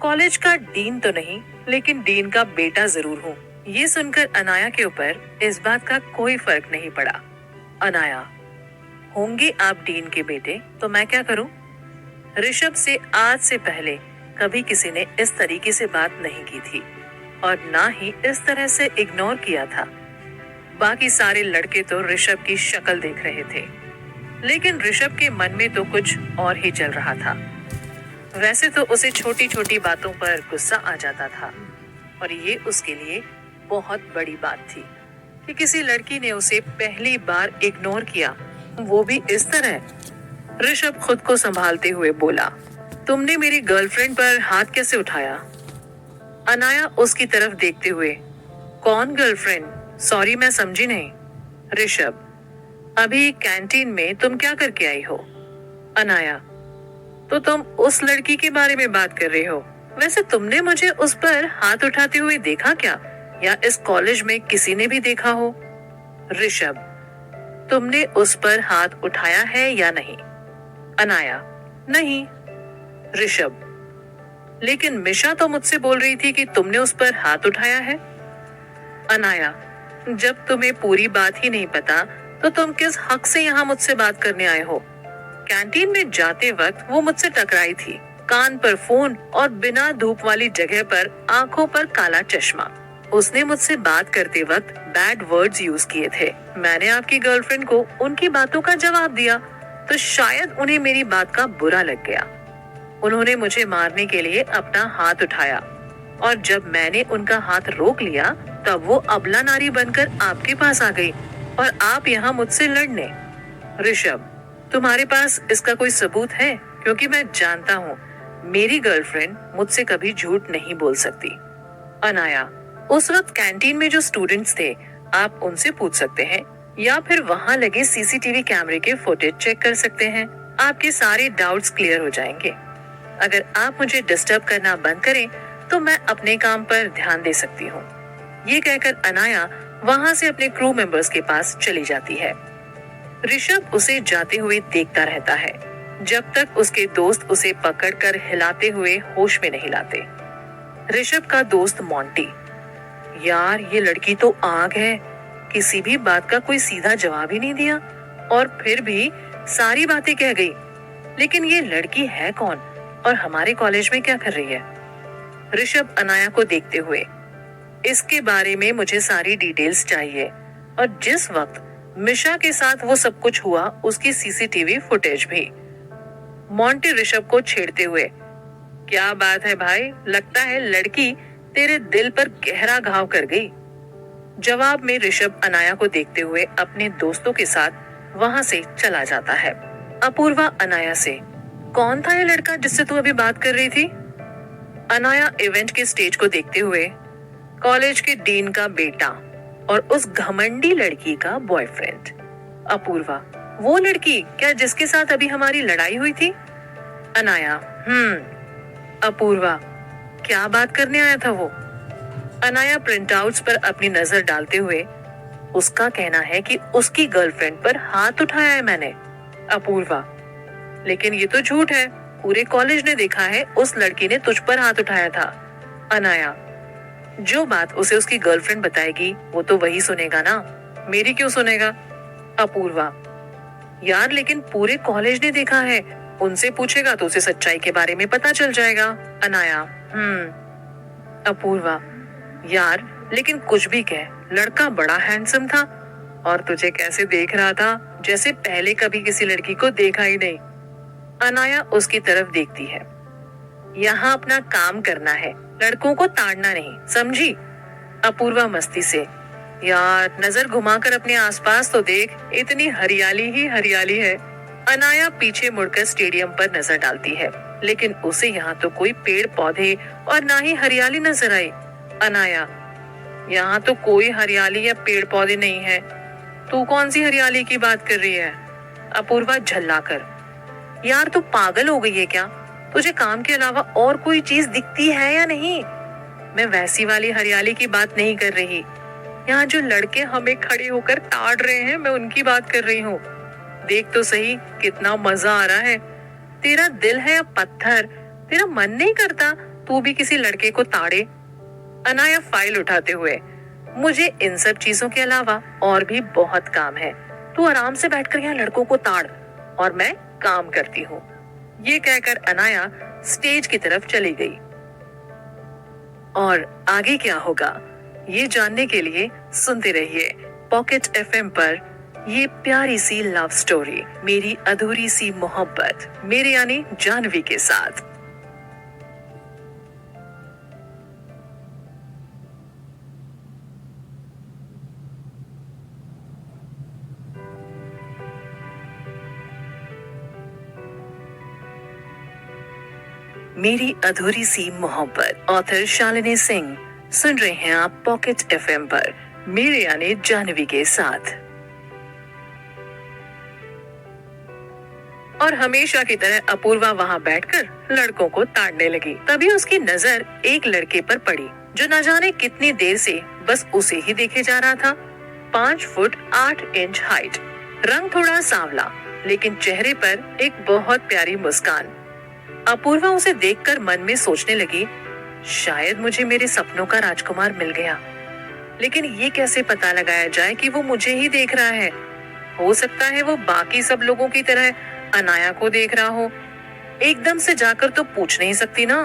कॉलेज का डीन तो नहीं, लेकिन डीन का बेटा जरूर हूँ। ये सुनकर अनाया के ऊपर इस बात का कोई फर्क नहीं पड़ा। अनाया, होंगे आप डीन के बेटे तो मैं क्या करूं? ऋषभ से आज से पहले कभी किसी ने इस तरीके से बात नहीं की थी और ना ही इस तरह से इग्नोर किया था। बाकी सारे लड़के तो ऋषभ की शक्ल देख रहे थे, लेकिन ऋषभ के मन में तो कुछ और ही चल रहा था। वैसे तो उसे छोटी छोटी बातों पर गुस्सा आ जाता था और ये उसके लिए बहुत बड़ी बात थी कि किसी लड़की ने उसे पहली बार इग्नोर किया, वो भी इस तरह। ऋषभ खुद को संभालते हुए बोला, तुमने मेरी गर्लफ्रेंड पर हाथ कैसे उठाया? अनाया उसकी तरफ देखते हुए, कौन गर्लफ्रेंड? सॉरी, मैं समझी नहीं। ऋषभ, अभी कैंटीन में तुम क्या करके आई हो? अनाया, तो तुम उस लड़की के बारे में बात कर रहे हो? वैसे तुमने मुझे उस पर हाथ उठाते हुए देखा क्या, या इस कॉलेज में किसी ने भी देखा हो? ऋषभ, तुमने उस पर हाथ उठाया है या नहीं? अनाया, नहीं। ऋषभ, लेकिन मिशा तो मुझसे बोल रही थी कि तुमने उस पर हाथ उठाया है। अनाया, जब तुम्हें पूरी बात ही नहीं पता तो तुम किस हक से यहाँ मुझसे बात करने आए हो? कैंटीन में जाते वक्त वो मुझसे टकराई थी, कान पर फोन और बिना धूप वाली जगह पर आंखों पर काला चश्मा। उसने मुझसे बात करते वक्त बैड वर्ड्स यूज किए थे। मैंने आपकी गर्लफ्रेंड को उनकी बातों का जवाब दिया, तो शायद उन्हें मेरी बात का बुरा लग गया। उन्होंने मुझे मारने के लिए अपना हाथ उठाया और जब मैंने उनका हाथ रोक लिया तब वो अबला नारी बनकर आपके पास आ गई और आप यहाँ मुझसे लड़ने। ऋषभ, तुम्हारे पास इसका कोई सबूत है? क्योंकि मैं जानता हूँ मेरी गर्लफ्रेंड मुझसे कभी झूठ नहीं बोल सकती। अनाया, उस वक्त कैंटीन में जो स्टूडेंट्स थे आप उनसे पूछ सकते हैं या फिर वहाँ लगे सीसीटीवी कैमरे के फुटेज चेक कर सकते हैं। आपके सारे डाउट्स क्लियर हो जाएंगे। अगर आप मुझे डिस्टर्ब करना बंद करें तो मैं अपने काम पर ध्यान दे सकती हूँ। ये कहकर अनाया वहाँ से अपने क्रू मेंबर्स के पास चली जाती है। ऋषभ उसे जाते हुए देखता रहता है जब तक उसके दोस्त उसे पकड़कर हिलाते हुए होश में नहीं लाते। ऋषभ का दोस्त मोंटी, यार ये लड़की तो आग है, किसी भी बात का कोई सीधा जवाब ही नहीं दिया और फिर भी सारी बातें कह गई। लेकिन ये लड़की है कौन और हमारे कॉलेज में क्या कर रही है? ऋषभ अनाया को देखते हुए, इसके बारे में मुझे सारी डिटेल्स चाहिए और जिस वक्त मिशा के साथ वो सब कुछ हुआ उसकी सीसीटीवी फुटेज भी। मोंटी ऋषभ को छेड़ते हुए, क्या बात है भाई, लगता है लड़की तेरे दिल पर गहरा घाव कर गई। जवाब में ऋषभ अनाया को देखते हुए अपने दोस्तों के साथ वहां से चला जाता है। अपूर्वा अनाया से, कौन था ये लड़का जिससे तू अभी बात कर रही थी? अनाया इवेंट के स्टेज को देखते हुए, कॉलेज के डीन का बेटा और उस घमंडी लड़की का बॉयफ्रेंड। अपूर्वा, वो लड़की क्या जिसके साथ अभी हमारी लड़ाई हुई थी? अनाया, अपूर्वा, क्या बात करने आया था वो? अनाया प्रिंटआउट्स पर अपनी नजर डालते हुए, उसका कहना है कि उसकी गर्लफ्रेंड पर हाथ उठाया है मैंने। अपूर्वा, लेकिन ये तो झूठ है, पूरे कॉलेज ने देखा है उस लड़की ने तुझ पर हाथ उठाया था। अनाया, जो बात उसे उसकी गर्लफ्रेंड बताएगी वो तो वही सुनेगा ना, मेरी क्यों सुनेगा? अपूर्वा, यार लेकिन पूरे कॉलेज ने देखा है, उनसे पूछेगा तो उसे सच्चाई के बारे में पता चल जाएगा। अनाया, अपूर्वा, यार लेकिन कुछ भी कह, लड़का बड़ा हैंडसम था और तुझे कैसे देख रहा था जैसे पहले कभी किसी लड़की को देखा ही नहीं। अनाया उसकी तरफ देखती है, यहाँ अपना काम करना है, लड़कों को ताड़ना नहीं, समझी? अपूर्वा मस्ती से, यार नजर घुमाकर अपने आसपास तो देख, इतनी हरियाली ही हरियाली है। अनाया पीछे मुड़कर स्टेडियम पर नजर डालती है, लेकिन उसे यहाँ तो कोई पेड़ पौधे और ना ही हरियाली नजर आई। अनाया, यहाँ तो कोई हरियाली या पेड़ पौधे नहीं है, तू कौन सी हरियाली की बात कर रही है? अपूर्वा झल्लाकर, यार तू पागल हो गई है क्या? तुझे काम के अलावा और कोई चीज दिखती है या नहीं? मैं वैसी वाली हरियाली की बात नहीं कर रही, यहाँ जो लड़के हमें खड़े होकर ताड़ रहे हैं मैं उनकी बात कर रही हूँ। देख तो सही कितना मजा आ रहा है। तेरा दिल है या पत्थर? तेरा मन नहीं करता तू भी किसी लड़के को ताड़े? अनाया फाइल उठाते हुए, मुझे इन सब चीजों के अलावा और भी बहुत काम है, तू आराम से बैठकर यहाँ लड़कों को ताड़ और मैं काम करती हूँ। ये कहकर अनाया स्टेज की तरफ चली गई। और आगे क्या होगा ये जानने के लिए सुनते रहिए पॉकेट एफएम पर ये प्यारी सी लव स्टोरी, मेरी अधूरी सी मोहब्बत, मेरे यानी जानवी के साथ। मेरी अधूरी सी मोहब्बत, ऑथर शालिनी सिंह। सुन रहे हैं आप पॉकेट एफएम पर मेरे यानी जानवी के साथ। और हमेशा की तरह अपूर्वा वहां बैठकर लड़कों को ताड़ने लगी। तभी उसकी नजर एक लड़के पर पड़ी जो न जाने कितनी देर से बस उसे ही देखे जा रहा था। 5 फुट 8 इंच हाइट, रंग थोड़ा सांवला, लेकिन चेहरे पर एक बहुत प्यारी मुस्कान। अपूर्वा उसे देखकर मन में सोचने लगी, शायद मुझे मेरे सपनों का राजकुमार मिल गया, लेकिन ये कैसे पता लगाया जाए कि वो मुझे ही देख रहा है? हो सकता है वो बाकी सब लोगों की तरह अनाया को देख रहा हो। एकदम से जाकर तो पूछ नहीं सकती ना।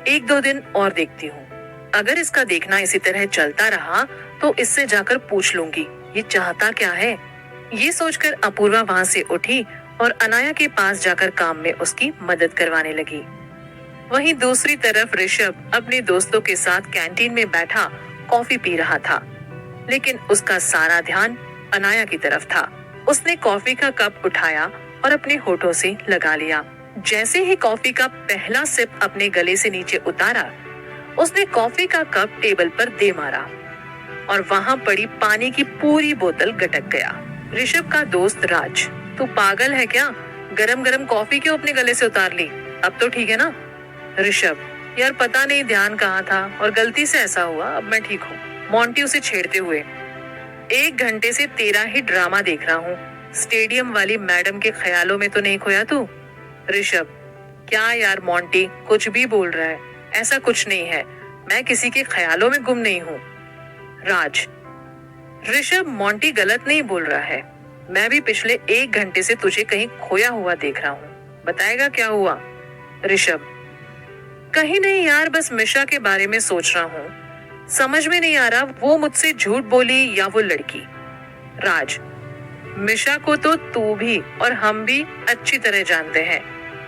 1-2 दिन और देखती हूँ। अगर इसका देखना इसी तरह चलता रहा तो इससे जाकर पूछ लूंगी ये चाहता क्या है। ये सोचकर अपूर्वा वहां से उठी और अनाया के पास जाकर काम में उसकी मदद करवाने लगी। वहीं दूसरी तरफ ऋषभ अपने दोस्तों के साथ कैंटीन में बैठा कॉफी पी रहा था, लेकिन उसका सारा ध्यान अनाया की तरफ था। उसने कॉफी का कप उठाया और अपने होठों से लगा लिया। जैसे ही कॉफी का पहला सिप अपने गले से नीचे उतारा, उसने कॉफी का कप टेबल पर दे मारा और वहां पड़ी पानी की पूरी बोतल गटक गया। ऋषभ का दोस्त राज, तू पागल है क्या? गरम गरम कॉफी क्यों अपने गले से उतार ली? अब तो ठीक है ना? ऋषभ, यार पता नहीं ध्यान कहाँ था और गलती से ऐसा हुआ, अब मैं ठीक हूँ। मोंटी उसे छेड़ते हुए, 1 घंटे से तेरा ही ड्रामा देख रहा हूँ। स्टेडियम वाली मैडम के ख्यालों में तो नहीं खोया तू? ऋषभ, क्या यार मोंटी कुछ भी बोल रहा है? ऐसा कुछ नहीं है, मैं किसी के ख्यालों में गुम नहीं हूँ। राज, ऋषभ मोंटी गलत नहीं बोल रहा है। मैं भी पिछले 1 घंटे से तुझे कहीं खोया हुआ देख रहा हूँ। बताएगा क्या हुआ? ऋषभ, कहीं नहीं यार, बस मिशा के बारे में सोच रहा हूँ। समझ में नहीं आ रहा वो मुझसे झूठ बोली या वो लड़की। राज, मिशा को तो तू भी और हम भी अच्छी तरह जानते हैं।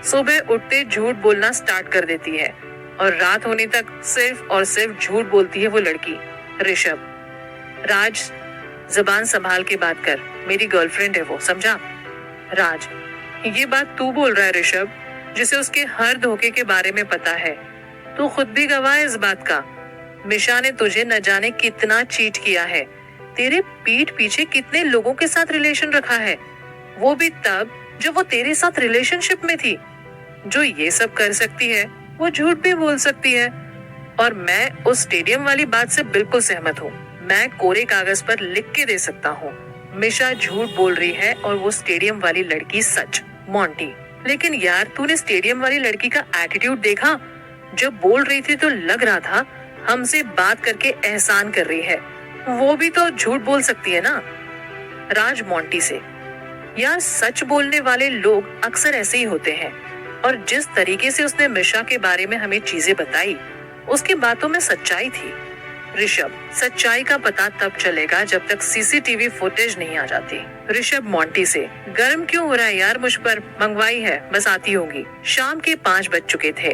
सुबह उठते झूठ बोलना स्टार्ट कर देती है और रात होने तक सिर्फ और सिर्फ झूठ बोलती है वो लड़की। ऋषभ, राज जुबान संभाल के बात कर, मेरी गर्लफ्रेंड है वो, समझा? राज, ये बात तू बोल रहा है ऋषभ, जिसे उसके हर धोखे के बारे में पता है। तू खुद भी गवाह है इस बात का। मिशा ने तुझे न जाने कितना चीट किया है, तेरे पीठ पीछे कितने लोगों के साथ रिलेशन रखा है, वो भी तब जब वो तेरे साथ रिलेशनशिप में थी। जो ये सब कर सकती है वो झूठ भी बोल सकती है। और मैं उस स्टेडियम वाली बात से बिल्कुल सहमत हूँ। मैं कोरे कागज पर लिख के दे सकता हूँ, मिशा झूठ बोल रही है और वो स्टेडियम वाली लड़की सच। मोंटी, लेकिन यार तूने स्टेडियम वाली लड़की का एटीट्यूड देखा? जब बोल रही थी तो लग रहा था हमसे बात करके एहसान कर रही है। वो भी तो झूठ बोल सकती है ना? राज मोंटी से, यार सच बोलने वाले लोग अक्सर ऐसे ही होते हैं और जिस तरीके से उसने मिशा के बारे में हमें चीजें बताई, उसकी बातों में सच्चाई थी। ऋषभ, सच्चाई का पता तब चलेगा जब तक सीसीटीवी फुटेज नहीं आ जाती। ऋषभ मोंटी से, गर्म क्यों हो रहा है यार मुझ पर? मंगवाई है, बस आती होंगी। शाम के 5 बज चुके थे।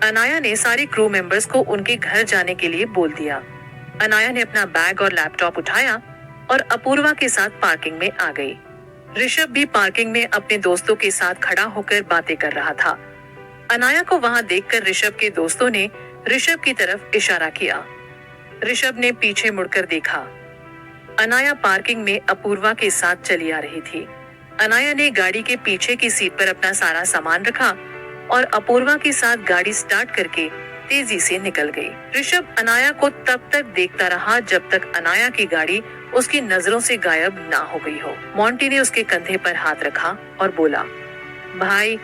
अनाया ने सारे क्रू मेंबर्स को उनके घर जाने के लिए बोल दिया। अनाया ने अपना बैग और लैपटॉप उठाया और अपूर्वा के साथ पार्किंग में आ गई। ऋषभ भी पार्किंग में अपने दोस्तों के साथ खड़ा होकर बातें कर रहा था। अनाया को वहां देखकर ऋषभ के दोस्तों ने ऋषभ की तरफ इशारा किया। ऋषभ ने पीछे मुड़कर देखा। अनाया पार्किंग में अपूर्वा के साथ चली आ रही थी। अनाया ने गाड़ी के पीछे की सीट पर अपना सारा सामान रखा और अपूर्वा के साथ गाड़ी स्टार्ट करके तेजी से निकल गई। ऋषभ अनाया को तब तक देखता रहा जब तक अनाया की गाड़ी उसकी नजरों से गायब ना हो गई हो। मोंटी ने उसके कंधे पर हाथ रखा और बोला, भाई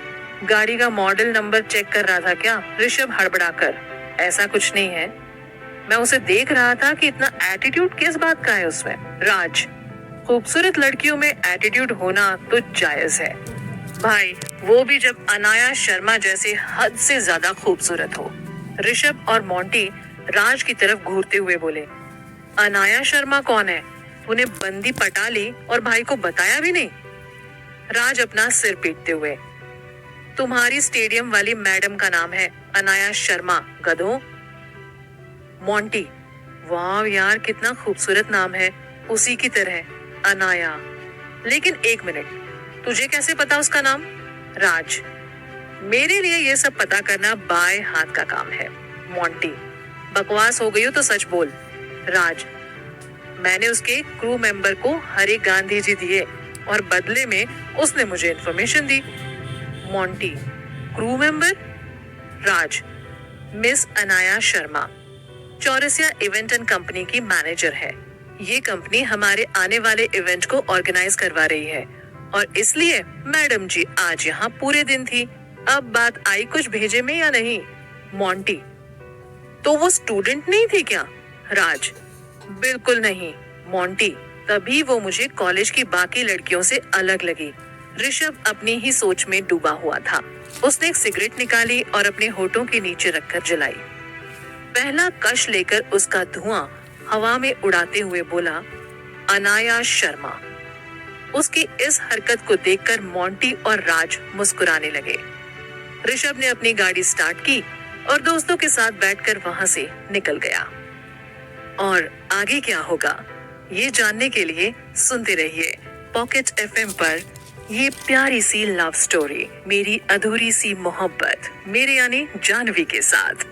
गाड़ी का मॉडल नंबर चेक कर रहा था क्या? ऋषभ हड़बड़ाकर, ऐसा कुछ नहीं है, मैं उसे देख रहा था कि इतना एटीट्यूड किस बात का है उसमें। राज, खूबसूरत लड़कियों में एटीट्यूड होना तो जायज है भाई, वो भी जब अनाया शर्मा जैसे हद से ज्यादा खूबसूरत हो। ऋषभ और मोंटी राज की तरफ घूरते हुए बोले, अनाया शर्मा कौन है? तूने बंदी पटा ली और भाई को बताया भी नहीं? राज अपना सिर पीटते हुए, तुम्हारी स्टेडियम वाली मैडम का नाम है अनाया शर्मा, गधों। मोंटी, वाह यार कितना खूबसूरत नाम है, उसी की तरह अनाया। लेकिन 1 मिनट, तुझे कैसे पता उसका नाम? राज, मेरे लिए ये सब पता करना बाएं हाथ का काम है। मोंटी, बकवास हो गई हो तो सच बोल। राज, मैंने उसके क्रू मेंबर को हरे गांधी जी दिए और बदले में उसने मुझे information the. Monty, crew member? Raj, miss Anaya Sharma Chaurasia event and company की मैनेजर है। ये कंपनी हमारे आने वाले इवेंट को ऑर्गेनाइज करवा रही है और इसलिए मैडम जी आज यहाँ पूरे दिन थी। अब बात आई कुछ भेजे में या नहीं? मोंटी, तो वो स्टूडेंट नहीं थी क्या? राज, बिल्कुल नहीं। मोंटी, तभी वो मुझे कॉलेज की बाकी लड़कियों से अलग लगी। ऋषभ अपनी ही सोच में डूबा हुआ था। उसने एक सिगरेट निकाली और अपने होठों के नीचे रखकर जलाई। पहला कश लेकर उसका धुआं हवा में उड़ाते हुए बोला, अनाया शर्मा। उसकी इस हरकत को देखकर मोंटी और राज मुस्कुराने लगे। ऋषभ ने अपनी गाड़ी स्टार्ट की और दोस्तों के साथ बैठकर वहां से निकल गया। और आगे क्या होगा, ये जानने के लिए सुनते रहिए पॉकेट एफएम पर ये प्यारी सी लव स्टोरी, मेरी अधूरी सी मोहब्बत, मेरे यानी जानवी के साथ।